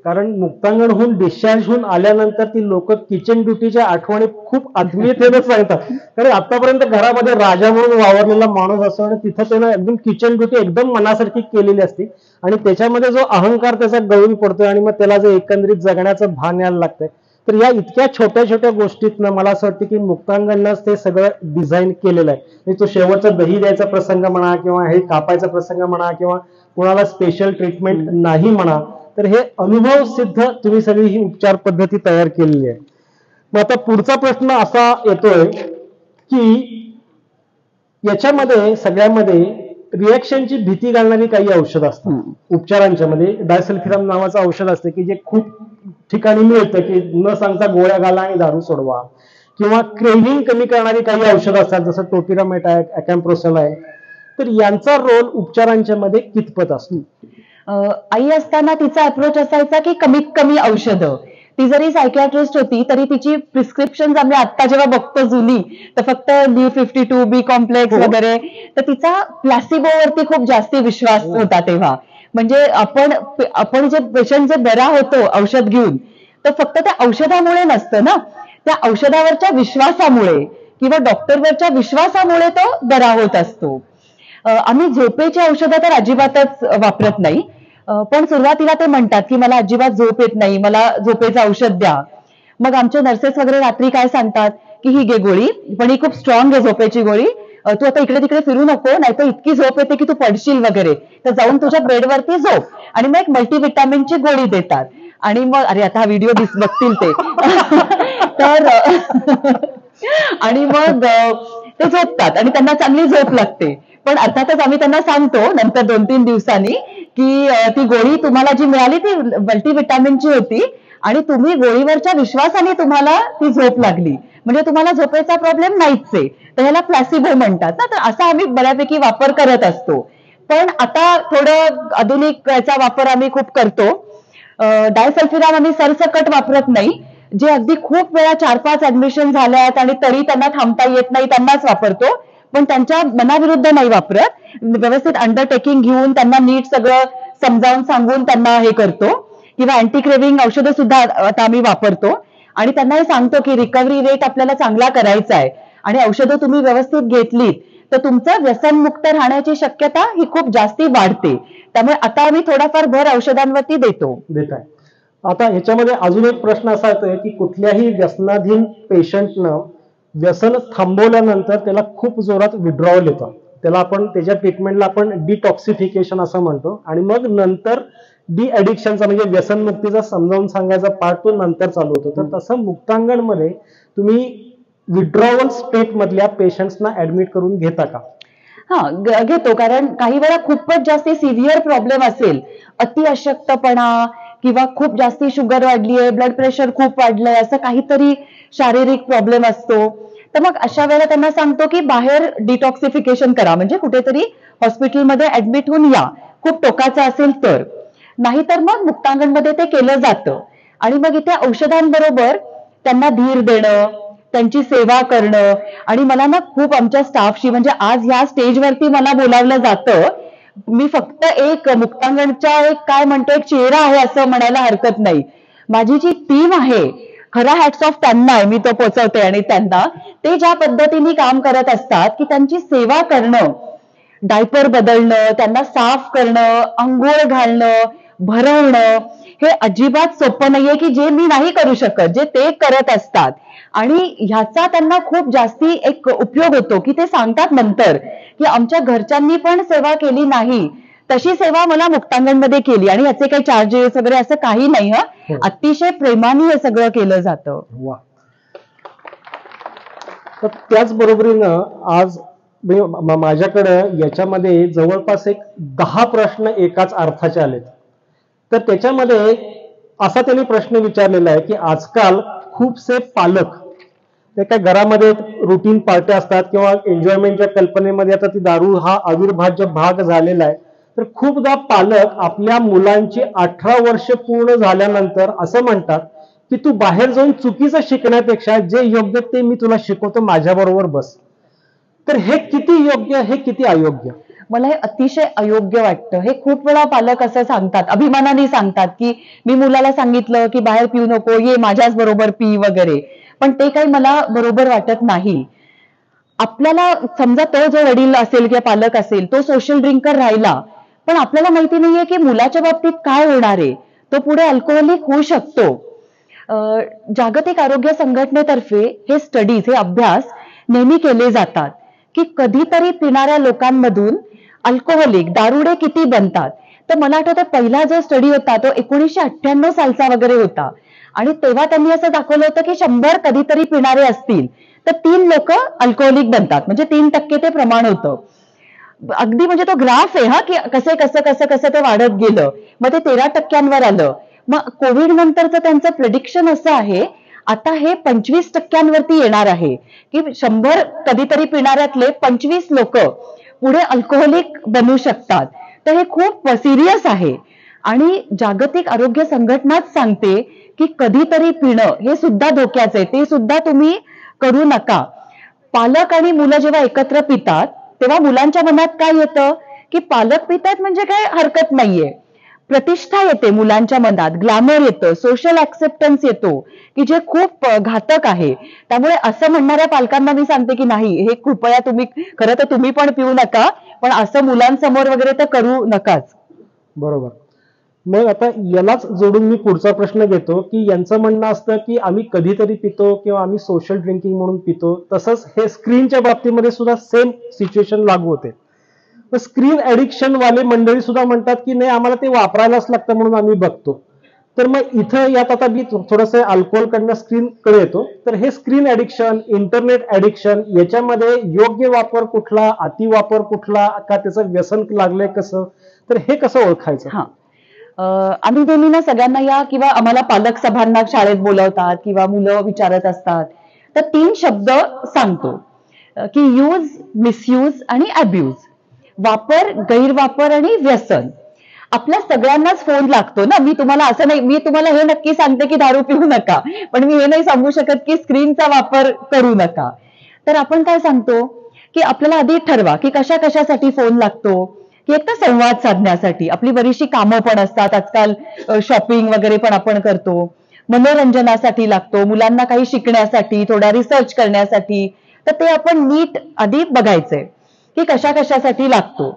कारण मुक्तांगणहून डिस्चार्ज होऊन आल्यानंतर ती लोक किचन ड्युटीच्या आठवणी खूप आत्मीयतेनं सांगतात. कारण आतापर्यंत घरामध्ये राजा म्हणून वावरलेला माणूस असतो आणि तिथं त्यानं एकदम किचन ड्युटी एकदम मनासारखी केलेली असते आणि त्याच्यामध्ये जो अहंकार त्याचा गळून पडतोय आणि मग त्याला जे एकंदरीत जगण्याचं भान यायला लागतंय. तर या इतक्या छोट्या छोट्या गोष्टीतनं मला असं वाटतं की मुक्तांगणनंच ते सगळं डिझाईन केलेलं आहे. तो शेवटचा दही द्यायचा प्रसंग म्हणा किंवा हे कापायचा प्रसंग म्हणा किंवा कुणाला स्पेशल ट्रीटमेंट नाही म्हणा, तर हे अनुभव सिद्ध तुम्ही सगळी ही उपचार पद्धती तयार केलेली आहे. मग आता पुढचा प्रश्न असा येतोय की याच्यामध्ये सगळ्यामध्ये रिएक्शनची भीती घालणारी काही औषध असतात उपचारांच्या मध्ये. डायसल्फिराम नावाचं औषध असतं की जे खूप ठिकाणी मिळतं की न सांगता गोळ्या घाला आणि दारू सोडवा, किंवा क्रेव्हिंग कमी करणारी काही औषध असतात जसं टोपिरामेट आहे, अकॅम्प्रोसल आहे. तर यांचा रोल उपचारांच्या मध्ये कितपत असतो? आई असताना तिचा अप्रोच असायचा की कमीत कमी औषधं. ती जरी सायकियाट्रिस्ट होती तरी तिची प्रिस्क्रिप्शन आम्ही आता जेव्हा बघतो जुनी तर फक्त B52, बी कॉम्प्लेक्स वगैरे, तर तिचा प्लॅसिबोवरती खूप जास्ती विश्वास होता तेव्हा. म्हणजे आपण जे पेशंट जे बरा होतो औषध घेऊन, तर फक्त त्या औषधामुळे नसतं ना, त्या औषधावरच्या विश्वासामुळे किंवा डॉक्टरवरच्या विश्वासामुळे तो बरा होत असतो. आम्ही झोपेची औषधं तर अजिबातच वापरत नाही. पण सुरुवातीला ते म्हणतात की मला अजिबात झोप येत नाही, मला झोपेचं औषध द्या. मग आमचे नर्सेस वगैरे रात्री काय सांगतात की ही घे गोळी, पण ही खूप स्ट्रॉंग आहे झोपेची गोळी, तू आता इकडे तिकडे फिरू नको, नाहीतर इतकी झोप येते की तू पडशील वगैरे, तर जाऊन तुझ्या बेडवरती झोप. आणि मग एक मल्टीव्हिटॅमिनची गोळी देतात. आणि मग अरे आता हा व्हिडिओ बघतील ते तर आणि मग ते झोपतात आणि त्यांना चांगली झोप लागते. पण अर्थातच आम्ही त्यांना सांगतो नंतर 2-3 दिवसांनी की ती गोळी तुम्हाला जी मिळाली ती मल्टीव्हिटॅमिनची होती आणि तुम्ही गोळीवरच्या विश्वासाने तुम्हाला ती झोप लागली, म्हणजे तुम्हाला झोपेचा प्रॉब्लेम नाहीच आहे, तर ह्याला प्लॅसिबो म्हणतात ना. तर असा आम्ही बऱ्यापैकी वापर करत असतो. पण आता थोडं आधुनिक याचा वापर आम्ही खूप करतो. डायसल्फिराम आम्ही सरसकट वापरत नाही. जे अगदी खूप वेळा 4-5 ऍडमिशन झाल्यात आणि तरी त्यांना थांबता येत नाही त्यांनाच वापरतो. पण त्यांच्या मनाविरुद्ध नाही वापरत. व्यवस्थित अंडरटेकिंग घेऊन त्यांना नीट सगळं समजावून सांगून त्यांना हे करतो. किंवा अँटी क्रेव्हिंग औषधं सुद्धा आता आम्ही वापरतो आणि त्यांना हे सांगतो की रिकव्हरी रेट आपल्याला चांगला करायचा आहे आणि औषधं तुम्ही व्यवस्थित घेतलीत तर तुमचं व्यसनमुक्त राहण्याची शक्यता ही खूप जास्ती वाढते. त्यामुळे आता आम्ही थोडाफार भर औषधांवरती देत आहे. आता ह्याच्यामध्ये अजून एक प्रश्न असा येतोय की कुठल्याही व्यसनाधीन पेशंटनं व्यसन थांबवल्यानंतर त्याला खूप जोरात विड्रॉवल येतं. त्याला आपण त्याच्या ट्रीटमेंटला आपण डिटॉक्सिफिकेशन असं म्हणतो आणि मग नंतर डी ॲडिक्शनचा म्हणजे व्यसनमुक्तीचा समजावून सांगायचा पार्ट तो नंतर चालू होतो. तर तसं मुक्तांगणमध्ये तुम्ही विड्रॉवल स्टेट मधल्या पेशंट्सना ऍडमिट करून घेता का? घेतो. कारण काही वेळा खूपच जास्त सिव्हिअर प्रॉब्लेम असेल, अति अशक्तपणा किंवा खूप जास्ती शुगर वाढली आहे, ब्लड प्रेशर खूप वाढलंय, असं काहीतरी शारीरिक प्रॉब्लेम असतो, तर मग अशा वेळेला त्यांना सांगतो की बाहेर डिटॉक्सिफिकेशन करा, म्हणजे कुठेतरी हॉस्पिटलमध्ये ऍडमिट होऊन या, खूप टोकाचं असेल तर. नाहीतर मग मुक्तांगणमध्ये ते केलं जातं. आणि मग इथे औषधांबरोबर त्यांना धीर देणं, त्यांची सेवा करणं. आणि मला ना खूप आमच्या स्टाफशी, म्हणजे आज ह्या स्टेजवरती मला बोलावलं जातं, मी फक्त एक मुक्तांगणच्या एक काय म्हणतो एक चेहरा आहे असं म्हणायला हरकत नाही. माझी जी टीम आहे, खरा हॅट्स ऑफ त्यांना आहे, मी तो पोचवते. आणि त्यांना ते ज्या पद्धतीने काम करत असतात की त्यांची सेवा करणं, डायपर बदलणं, त्यांना साफ करणं, अंघोळ घालणं, भरवणं, हे अजिबात सोपं नाहीये की जे मी नाही करू शकत, जे ते करत असतात. आणि ह्याचा त्यांना खूप जास्ती एक उपयोग होतो की ते सांगतात नंतर की आमच्या घरच्यांनी पण सेवा केली नाही तशी सेवा मला मुक्तांगणमध्ये केली, आणि याचे काही चार्जेस वगैरे असं काही नाही. अतिशय प्रेमाने हे सगळं केलं जातं. वा. तर त्याचबरोबरीनं आज माझ्याकडे याच्यामध्ये जवळपास एक 10 प्रश्न एकाच अर्थाचे आलेत. तर त्याच्यामध्ये असा त्यांनी प्रश्न विचारलेला आहे की आजकाल खूपसे पालक ते काय घरामध्ये रुटीन पार्ट्या असतात किंवा एन्जॉयमेंटच्या कल्पनेमध्ये आता ती दारू हा अविर्भाज्य भाग झालेला आहे. तर खूपदा पालक आपल्या मुलांची 18 वर्ष पूर्ण झाल्यानंतर असं म्हणतात की तू बाहेर जाऊन चुकीचं शिकण्यापेक्षा जे योग्य ते मी तुला शिकवतो, माझ्याबरोबर बस. तर हे किती योग्य, हे किती अयोग्य? मला हे अतिशय अयोग्य वाटतं. हे खूप वेळा पालक असं सांगतात, अभिमानाने सांगतात, की मी मुलाला सांगितलं की बाहेर पिऊ नको, ये माझ्याच बरोबर पी वगैरे. पण ते काही मला बरोबर वाटत नाही. आपल्याला समजा तो जो वडील असेल किंवा पालक असेल तो सोशल ड्रिंकर राहिला, पण आपल्याला माहिती नाहीये की मुलाच्या बाबतीत काय होणार आहे. तो पुढे अल्कोहोलिक होऊ शकतो. जागतिक आरोग्य संघटनेतर्फे हे स्टडीज, हे अभ्यास नेहमी केले जातात की कधीतरी पिणाऱ्या लोकांमधून अल्कोहोलिक, दारुडे किती बनतात. तर मला आठवतं पहिला जो स्टडी होता तो 1998 सालचा वगैरे होता आणि तेव्हा त्यांनी असं दाखवलं होतं की 100 कधीतरी पिणारे असतील तर 3 लोक अल्कोहोलिक बनतात, म्हणजे 3% ते प्रमाण होतं. अगदी म्हणजे तो ग्राफ आहे हा, की कसं कसं कसं कसं ते वाढत गेलं, मग ते 13% आलं. मग कोविड नंतरचं त्यांचं प्रेडिक्शन असं आहे, आता हे 25% येणार आहे, की 100 कधीतरी पिणाऱ्यातले 25 लोक पुढे अल्कोहोलिक बनू शकतात. तर हे खूप सिरियस आहे आणि जागतिक आरोग्य संघटनाच सांगते की कधीतरी पिणं हे सुद्धा धोक्याचं आहे, ते सुद्धा तुम्ही करू नका. पालक आणि मुलं जेव्हा एकत्र पितात तेव्हा मुलांच्या मनात काय येतं की पालक पितात म्हणजे काय हरकत नाहीये. प्रतिष्ठा येते मुलांच्या मनात, ग्लॅमर येतं, सोशल ऍक्सेप्टन्स येतो की जे खूप घातक आहे. त्यामुळे असं म्हणणाऱ्या पालकांना मी सांगते की नाही, हे कृपया तुम्ही, खरं तर तुम्ही पण पिऊ नका, पण असं मुलांसमोर वगैरे तर करू नकाच. बरोबर. मग आता यालाच जोडून मी पुढचा प्रश्न घेतो की यांचं म्हणणं असतं की आम्ही कधीतरी पितो किंवा आम्ही सोशल ड्रिंकिंग म्हणून पितो. तसंच हे स्क्रीनच्या बाबतीमध्ये सुद्धा सेम सिच्युएशन लागू होते. स्क्रीन ऍडिक्शन वाले मंडळी सुद्धा म्हणतात की नाही, आम्हाला ते वापरायलाच लागतं म्हणून आम्ही बघतो. तर मग इथं यात आता मी थोडंसं अल्कोहोल कडनं स्क्रीन कडे येतो. तर हे स्क्रीन ऍडिक्शन, इंटरनेट ऍडिक्शन, याच्यामध्ये योग्य वापर कुठला, अति वापर कुठला, का त्याचं व्यसन लागलंय कसं, तर हे कसं ओळखायचं? हा, आम्ही नेहमी ना सगळ्यांना या किंवा आम्हाला पालक सभांना शाळेत बोलवतात किंवा मुलं विचारत असतात तर 3 शब्द सांगतो की यूज, मिसयूज आणि अब्यूज. वापर, गैरवापर आणि व्यसन. आपल्या सगळ्यांनाच फोन लागतो ना. मी तुम्हाला असं नाही, मी तुम्हाला हे नक्की सांगते की दारू पिऊ नका, पण मी हे नाही सांगू शकत की स्क्रीनचा वापर करू नका. तर आपण काय सांगतो की आपल्याला आधी ठरवा की कशा कशासाठी फोन लागतो. की एक तर संवाद साधण्यासाठी, आपली बरीचशी कामं पण असतात आजकाल, शॉपिंग वगैरे पण आपण करतो, मनोरंजनासाठी लागतो, मुलांना काही शिकण्यासाठी, थोडा रिसर्च करण्यासाठी. तर ते आपण नीट आधी बघायचंय की कशा कशासाठी लागतो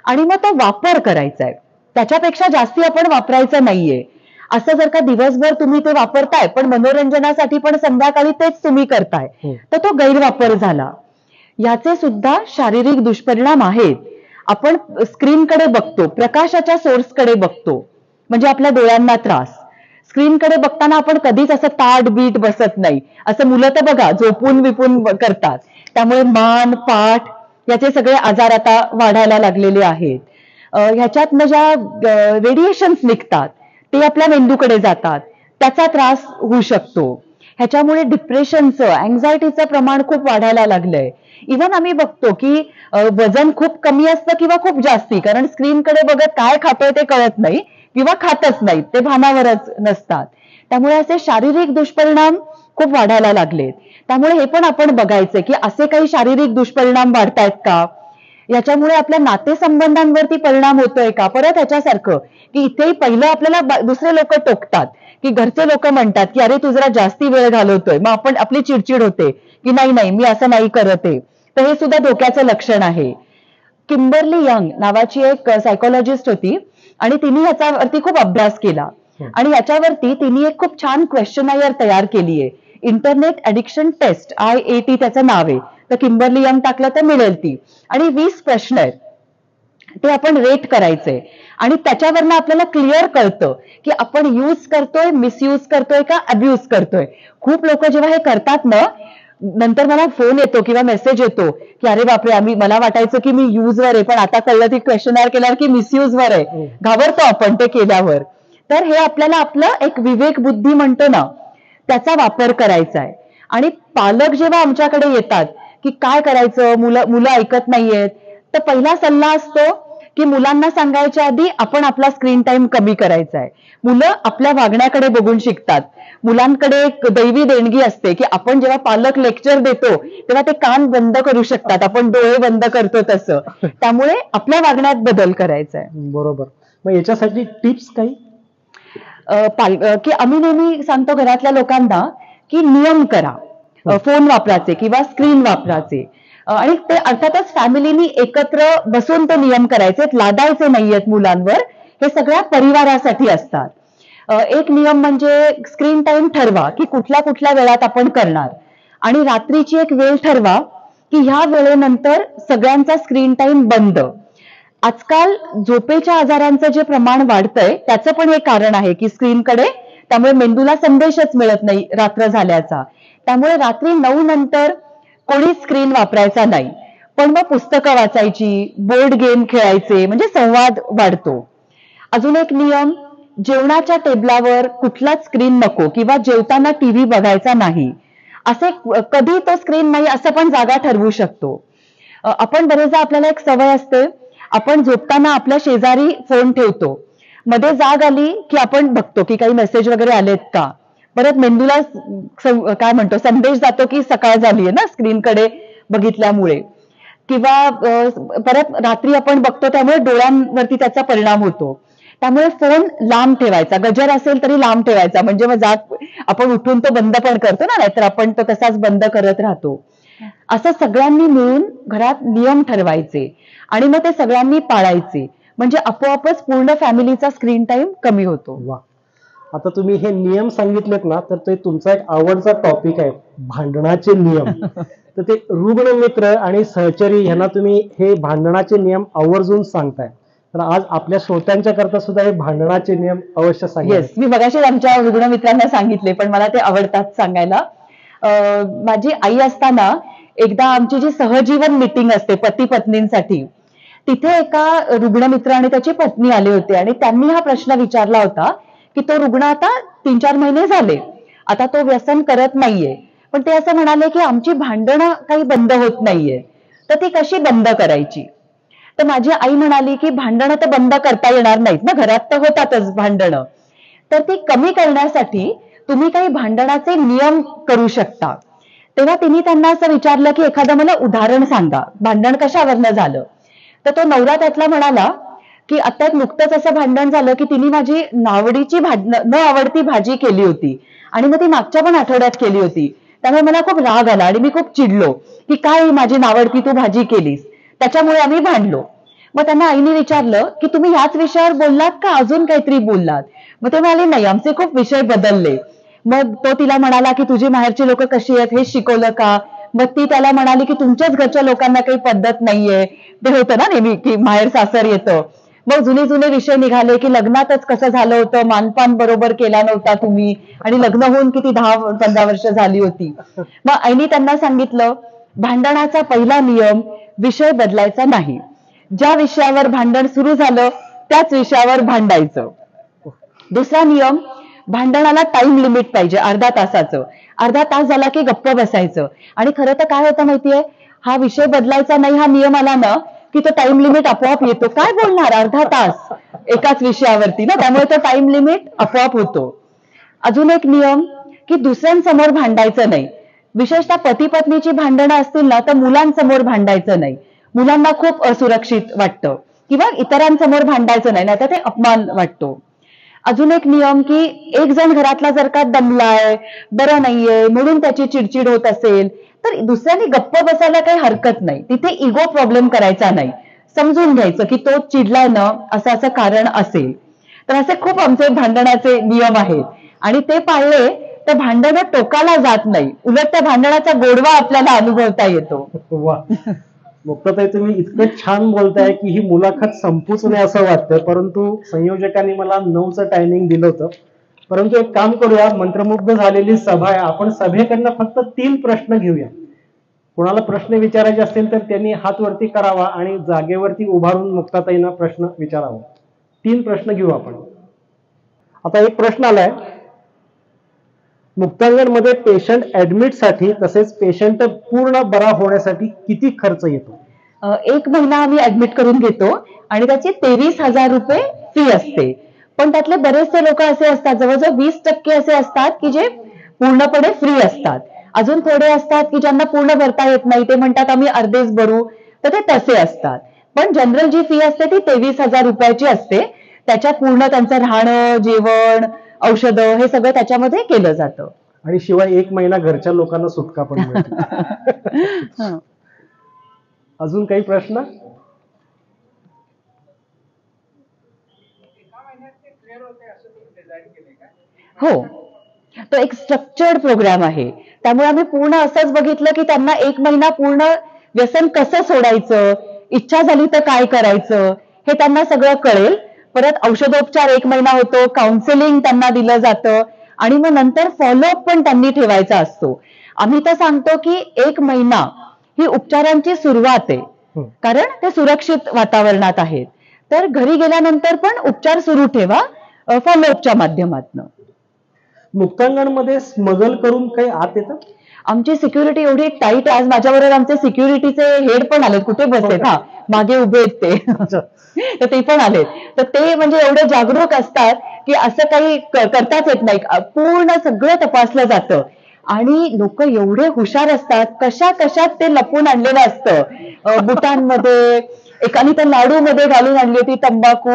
आणि मग तो वापर करायचा आहे. त्याच्यापेक्षा जास्ती आपण वापरायचं नाहीये. असं जर का दिवसभर तुम्ही ते वापरताय पण मनोरंजनासाठी पण संध्याकाळी तेच तुम्ही करताय तर तो गैरवापर झाला. याचे सुद्धा शारीरिक दुष्परिणाम आहेत. आपण स्क्रीनकडे बघतो, प्रकाशाच्या सोर्सकडे बघतो, म्हणजे आपल्या डोळ्यांना त्रास. स्क्रीनकडे बघताना आपण कधीच असं ताट बीट बसत नाही. असं मुलं तर बघा झोपून बिपून करतात, त्यामुळे मान, पाठ याचे सगळे आजार आता वाढायला लागलेले आहेत. ह्याच्यातनं ज्या रेडिएशन्स निघतात ते आपल्या मेंदूकडे जातात, त्याचा त्रास होऊ शकतो. ह्याच्यामुळे डिप्रेशनचं, अँझायटीचं प्रमाण खूप वाढायला लागलंय. इव्हन आम्ही बघतो की वजन खूप कमी असतं किंवा खूप जास्ती, कारण स्क्रीनकडे बघत काय खातोय ते कळत नाही किंवा खातच नाहीत, ते भानावरच नसतात. त्यामुळे असे शारीरिक दुष्परिणाम खूप वाढायला लागलेत. त्यामुळे हे पण आपण बघायचे की असे काही शारीरिक दुष्परिणाम वाढतायत का, याच्यामुळे आपल्या नातेसंबंधांवरती परिणाम होतोय का. परत ह्याच्यासारखं की इथेही पहिलं आपल्याला दुसरे लोक टोकतात, की घरचे लोक म्हणतात की अरे तू जरा जास्ती वेळ घालवतोय, मग आपण आपली चिडचिड होते की नाही नाही मी असं नाही करत आहे. तर हे सुद्धा धोक्याचं लक्षण आहे. किंबर्ली यंग नावाची एक सायकोलॉजिस्ट होती आणि तिने ह्याच्यावरती खूप अभ्यास केला आणि याच्यावरती तिने एक खूप छान क्वेश्चनायर तयार केली आहे. इंटरनेट ऍडिक्शन टेस्ट, IAT त्याचं नाव आहे. तर किंबर्ली यंग टाकलं तर मिळेल ती. आणि 20 प्रश्न आहेत, ते आपण रेट करायचे आणि त्याच्यावरनं आपल्याला क्लिअर कळतं की आपण यूज करतोय, मिसयूज करतोय का अब्यूज करतोय. खूप लोक जेव्हा हे करतात ना, नंतर मला फोन येतो किंवा मेसेज येतो की अरे बापरे, मला वाटायचं की मी यूजवर आहे, पण आता कळलं की क्वेश्चनर केल्यावर की मिसयूजवर आहे. घाबरतो आपण ते केल्यावर. तर हे आपल्याला आपलं एक विवेक बुद्धी म्हणतो ना, त्याचा वापर करायचा आहे. आणि पालक जेव्हा आमच्याकडे येतात की काय करायचं, मुलं ऐकत नाहीयेत, तर पहिला सल्ला असतो की मुलांना सांगायच्या आधी आपण आपला स्क्रीन टाइम कमी करायचा आहे. मुलं आपल्या वागण्याकडे बघून शिकतात. मुलांकडे एक दैवी देणगी असते की आपण जेव्हा पालक लेक्चर देतो तेव्हा ते कान बंद करू शकतात, आपण डोळे बंद करतो तसं. त्यामुळे आपल्या वागण्यात बदल करायचा आहे. बरोबर. मग याच्यासाठी टिप्स काही? की आम्ही नेहमी सांगतो घरातल्या लोकांना की नियम करा फोन वापराचे किंवा स्क्रीन वापराचे. आणि ते अर्थातच फॅमिलीनी एकत्र बसून ते नियम करायचे, लादायचे नाहीयेत मुलांवर. हे सगळ्या परिवारासाठी असतात. एक नियम म्हणजे स्क्रीन टाइम ठरवा की कुठल्या कुठल्या वेळात आपण करणार, आणि रात्रीची एक वेळ ठरवा की ह्या वेळेनंतर सगळ्यांचा स्क्रीन टाइम बंद. आजकाल झोपेच्या आजारांचं जे प्रमाण वाढतंय त्याचं पण हे कारण आहे की स्क्रीनकडे, त्यामुळे मेंदूला संदेशच मिळत नाही रात्र झाल्याचा. त्यामुळे रात्री 9 नंतर कोणी स्क्रीन वापरायचा नाही. पण मग पुस्तकं वाचायची, बोर्ड गेम खेळायचे, म्हणजे संवाद वाढतो. अजून एक नियम, जेवणाच्या टेबलावर कुठलाच स्क्रीन नको किंवा जेवताना टीव्ही बघायचा नाही. असे कधी तो स्क्रीन नाही असं पण जागा ठरवू शकतो. आपण बरेचदा आपल्याला एक सवय असते, आपण झोपताना आपल्या शेजारी फोन ठेवतो, मध्ये जाग आली की आपण बघतो की काही मेसेज वगैरे आलेत का. परत मेंदूला काय म्हणतो संदेश जातो की सकाळ झालीये ना स्क्रीनकडे बघितल्यामुळे. किंवा परत रात्री आपण बघतो त्यामुळे डोळ्यांवरती त्याचा परिणाम होतो. त्यामुळे फोन लांब ठेवायचा, गजर असेल तरी लांब ठेवायचा, म्हणजे मग जाग आपण उठून तो बंद पण करतो ना, नाहीतर आपण तो तसाच बंद करत राहतो. असं सगळ्यांनी मिळून घरात नियम ठरवायचे आणि मग ते सगळ्यांनी पाळायचे, म्हणजे आपोआपच पूर्ण फॅमिलीचा स्क्रीन टाइम कमी होतो. वा. आता तुम्ही हे नियम सांगितलेत ना, तर ते तुमचा एक आवडता टॉपिक आहे, भांडणाचे नियम. तर ते रुग्ण मित्र आणि सहचरी यांना तुम्ही हे भांडणाचे नियम आवर्जून सांगताय. तर आज आपल्या श्रोत्यांच्या करता सुद्धा हे भांडणाचे नियम अवश्य सांगा. येस, मी मगाशीच आमच्या रुग्ण मित्रांना सांगितले, पण मला ते आवडतात सांगायला. माझी आई असताना एकदा आमची जी सहजीवन मीटिंग असते पती पत्नींसाठी, तिथे एका रुग्णमित्र आणि त्याची पत्नी आले होते आणि त्यांनी हा प्रश्न विचारला होता की तो रुग्ण आता 3-4 महिने झाले, आता तो व्यसन करत नाहीये, पण ते असं म्हणाले की आमची भांडणं काही बंद होत नाहीये, तर ती कशी बंद करायची. तर माझी आई म्हणाली की भांडणं तर बंद करता येणार नाहीत ना, घरात तर होतातच भांडणं, तर ती कमी करण्यासाठी तुम्ही काही भांडणाचे नियम करू शकता. तेव्हा तिने त्यांना असं विचारलं की एखादं मला उदाहरण सांगा, भांडण कशावरनं झालं. तर तो नवरा त्यातला म्हणाला की आता एक नुकतंच असं भांडण झालं की तिने माझी नावडीची न आवडती भाजी केली होती आणि मग ती मागच्या पण आठवड्यात केली होती, त्यामुळे मला खूप राग आला आणि मी खूप चिडलो की काय माझी नावडती तू भाजी केलीस, त्याच्यामुळे आम्ही भांडलो. मग त्यांना आईने विचारलं की तुम्ही ह्याच विषयावर बोललात का अजून काहीतरी बोललात. मग ते म्हणाले नाही, आमचे खूप विषय बदलले. मग तो तिला म्हणाला की तुझी माहेरची लोक कशी आहेत हे शिकवलं का. मग ती त्याला म्हणाली की तुमच्याच घरच्या लोकांना काही पद्धत नाहीये, ते होतं ना नेहमी की माहेर सासर येतं. मग जुने जुने विषय निघाले की लग्नातच कसं झालं होतं, मानपान बरोबर केला नव्हता तुम्ही, आणि लग्न होऊन किती 10-15 वर्ष झाली होती. मग आईनी त्यांना सांगितलं भांडणाचा पहिला नियम, विषय बदलायचा नाही. ज्या विषयावर भांडण सुरू झालं त्याच विषयावर भांडायचं. दुसरा नियम, भांडणाला टाइम लिमिट पाहिजे, अर्धा तासाचं. अर्धा तास झाला की गप्प बसायचं. आणि खरं तर काय होतं माहितीये, हा विषय बदलायचा नाही हा नियम आला ना की तो टाइम लिमिट आपोआप येतो. काय बोलणार अर्धा तास एकाच विषयावरती ना, त्यामुळे तो टाइम लिमिट आपोआप होतो. अजून एक नियम की दुसऱ्यांसमोर भांडायचं नाही. विशेषतः पती पत्नीची भांडणं असतील ना तर मुलांसमोर भांडायचं नाही. मुलांना खूप असुरक्षित वाटतं, किंवा इतरांसमोर भांडायचं नाही, नाहीतर ते अपमान वाटतो. अजून एक नियम की एक जण घरातला जर का दमलाय, बरं नाहीये म्हणून त्याची चिडचिड होत असेल तर दुसऱ्याने गप्प बसायला काही हरकत नाही. तिथे इगो प्रॉब्लेम करायचा नाही, समजून घ्यायचं की तो चिडलाय ना असं असं कारण असेल. तर असे खूप आमचे भांडणाचे नियम आहेत आणि ते पाळले तर भांडणं टोकाला जात नाही, उलट त्या भांडणाचा गोडवा आपल्याला अनुभवता येतो. वा. मुक्ताताई, तुम्ही इतकं छान बोलताय की ही मुलाखत संपूच नये असं वाटतं, परंतु संयोजकांनी मला 9चं टायमिंग दिलं होतं. परंतु एक काम करूया, मंत्रमुग्ध झालेली सभा आहे, आपण सभेकडनं फक्त 3 प्रश्न घेऊया. कोणाला प्रश्न विचारायचे असतील तर त्यांनी हात वरती करावा आणि जागेवरती उभारून मुक्ताताईंना प्रश्न विचारावा. 3 प्रश्न घेऊ आपण. आता एक प्रश्न आलाय, मुक्तांगणमध्ये पेशंट ऍडमिट साठी तसेच पेशंट पूर्ण बरा होण्यासाठी किती खर्च येतो. 1 महिना आम्ही ऍडमिट करून घेतो आणि त्याची 23,000 रुपये फी असते. पण त्यातले बरेचसे लोक असे असतात, जवळजवळ 20% असे असतात की जे पूर्णपणे फ्री असतात. अजून थोडे असतात की ज्यांना पूर्ण भरता येत नाही, ते म्हणतात आम्ही अर्धेच भरू, तर ते तसे असतात. पण जनरल जी फी असते ती 23,000 रुपयाची असते. त्याच्यात पूर्ण त्यांचं राहणं, जेवण, औषधं हे सगळं त्याच्यामध्ये केलं जातं. आणि शिवाय 1 महिना घरच्या लोकांना सुटका पण मिळते. अजून काही प्रश्न? हो, तो एक स्ट्रक्चर्ड प्रोग्राम आहे. त्यामुळे आम्ही पूर्ण असंच बघितलं की त्यांना 1 महिना पूर्ण व्यसन कसं सोडायचं, इच्छा झाली तर काय करायचं, हे त्यांना सगळं कळेल. परत औषधोपचार 1 महिना होतो, काउन्सिलिंग त्यांना दिलं जातं आणि मग नंतर फॉलोअप पण त्यांनी ठेवायचा असतो. आम्ही तर सांगतो की 1 महिना ही उपचारांची सुरुवात आहे, कारण ते सुरक्षित वातावरणात आहेत. तर घरी गेल्यानंतर पण उपचार सुरू ठेवा फॉलोअपच्या माध्यमातून. मुक्तांगणमध्ये स्मगल करून काही आत येतं? आमची सिक्युरिटी एवढी टाईट, आज माझ्याबरोबर आमचे सिक्युरिटीचे हेड पण आलेत, कुठे बसलेत, हा मागे उभे आहेत ते, तर ते पण आलेत. तर ते म्हणजे एवढे जागरूक असतात की असं काही करताच येत नाही, पूर्ण सगळं तपासलं जातं. आणि लोक एवढे हुशार असतात, कशा कशात ते लपून आणलेलं असतं, बुटांमध्ये, एकाने तर लाडू मध्ये घालून आणली होती तंबाखू,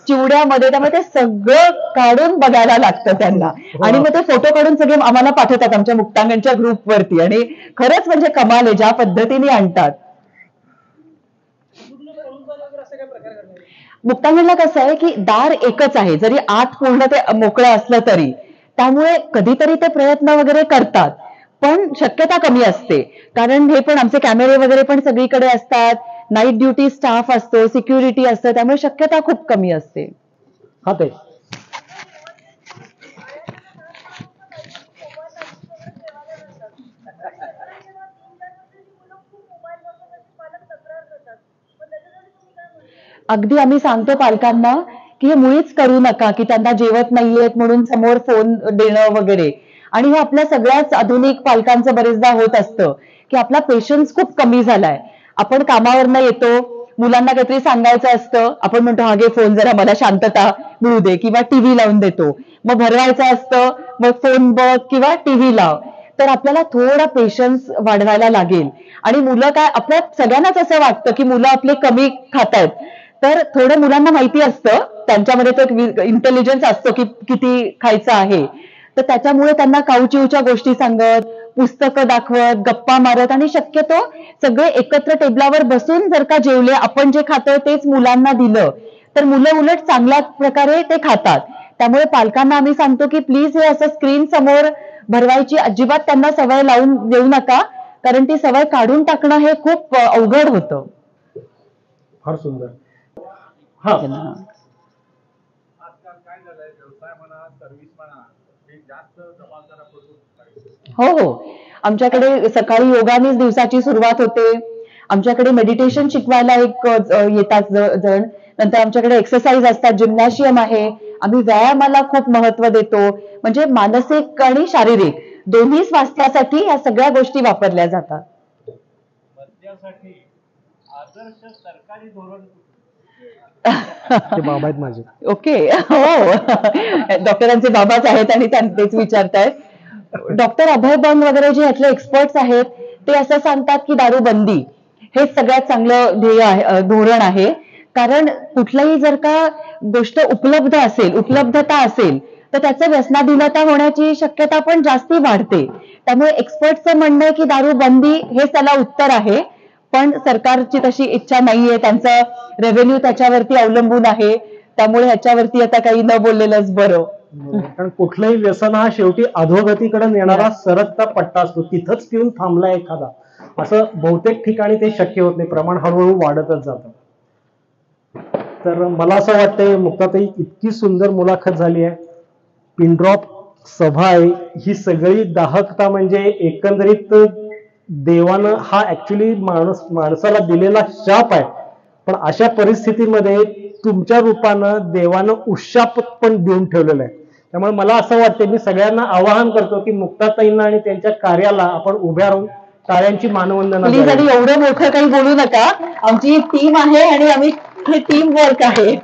चिवड्यामध्ये, त्यामुळे ते सगळं काढून बघायला लागतं त्यांना. आणि मग ते फोटो काढून सगळे आम्हाला पाठवतात आमच्या मुक्तांगणच्या ग्रुपवरती. आणि खरंच म्हणजे कमाल आहे ज्या पद्धतीने आणतात. मुक्तांगणला कसं आहे की दार एकच आहे, जरी आत पूर्ण ते मोकळं असलं तरी, त्यामुळे कधीतरी ते प्रयत्न वगैरे करतात, पण शक्यता कमी असते. कारण हे पण आमचे कॅमेरे वगैरे पण सगळीकडे असतात, नाईट ड्युटी स्टाफ असतो, सिक्युरिटी असतं, त्यामुळे शक्यता खूप कमी असते. हा ते अगदी आम्ही सांगतो पालकांना की हे मुळीच करू नका, की त्यांना जेवत नाहीयेत म्हणून समोर फोन देणं वगैरे. आणि हे आपल्या सगळ्याच आधुनिक पालकांचं बरेचदा होत असतं की आपला पेशन्स खूप कमी झालाय. आपण कामावरनं येतो, मुलांना काहीतरी सांगायचं असतं, आपण म्हणतो हा घे फोन, जरा मला शांतता मिळू दे, किंवा टीव्ही लावून देतो. मग भरवायचं असतं, मग फोन बघ किंवा टीव्ही लाव. तर आपल्याला थोडा पेशन्स वाढवायला लागेल. आणि मुलं काय, आपल्या सगळ्यांनाच असं वाटतं की मुलं आपले कमी खातायत, तर थोडं मुलांना माहिती असतं, त्यांच्यामध्ये तो एक इंटेलिजन्स असतो की किती खायचं आहे. तर त्याच्यामुळे त्यांना काऊचिवच्या गोष्टी सांगत, पुस्तकं दाखवत, गप्पा मारत, आणि शक्यतो सगळे एकत्र टेबलावर बसून जर का जेवले, आपण जे खातोय तेच मुलांना दिलं, तर मुलं उलट चांगल्या प्रकारे ते खातात. त्यामुळे पालकांना आम्ही सांगतो की प्लीज हे असं स्क्रीन समोर भरवायची अजिबात त्यांना सवय लावून देऊ नका, कारण ती सवय काढून टाकणं हे खूप अवघड होतं. फार सुंदर. हा, हो हो, आमच्याकडे सकाळी योगानेच दिवसाची सुरुवात होते. आमच्याकडे मेडिटेशन शिकवायला एक येतात जण. नंतर आमच्याकडे एक्सरसाइज असतात, जिम्नॅशियम आहे. आम्ही व्यायामाला खूप महत्व देतो, म्हणजे मानसिक आणि शारीरिक दोन्ही स्वास्थ्यासाठी या सगळ्या गोष्टी वापरल्या जातात. आदर्श सरकारी धोरण ते बाबा आहेत माझे. ओके, हो, डॉक्टरांचे बाबाच आहेत आणि तेच विचारतायत. डॉक्टर अभय बंग वगैरे जे यातले एक्सपर्ट्स आहेत, ते असं सांगतात की दारूबंदी हे सगळ्यात चांगलं ध्येय आहे, धोरण आहे. कारण कुठलाही जर का गोष्ट उपलब्ध असेल, उपलब्धता असेल, तर त्याचं व्यसनाधीनता होण्याची शक्यता पण जास्ती वाढते. त्यामुळे एक्सपर्टचं म्हणणं आहे की दारूबंदी हेच त्याला उत्तर आहे. पण सरकारची तशी इच्छा नाहीये, त्यांचं रेव्हेन्यू त्याच्यावरती अवलंबून आहे. त्यामुळे ह्याच्यावरती आता काही न बोललेलंच बरं. कारण कुठलंही व्यसन हा शेवटी अधोगतीकडे नेणारा सरकता पट्टा असतो, तिथंच पिऊन थांबला एखादा, असं बहुतेक ठिकाणी ते शक्य होत नाही, प्रमाण हळूहळू वाढतच जातं. तर मला असं वाटतंय मुक्ताताई, इतकी सुंदर मुलाखत झाली आहे, पिनड्रॉप सभा आहे, ही सगळी दाहकता म्हणजे एकंदरीत देवानं हा ऍक्च्युली माणसाला दिलेला शाप आहे. पण अशा परिस्थितीमध्ये तुमच्या रूपानं देवानं उशाप पण देऊन ठेवलेलं आहे. त्यामुळे मला असं वाटतं, मी सगळ्यांना आवाहन करतो की मुक्ताताईंना आणि त्यांच्या कार्याला आपण उभ्या राहून टाळ्यांची मानवंदना प्लीज द्यावी. आणि एवढं मोठं काही बोलू नका. आमची टीम आहे आणि आम्ही हे टीम वर्क आहे.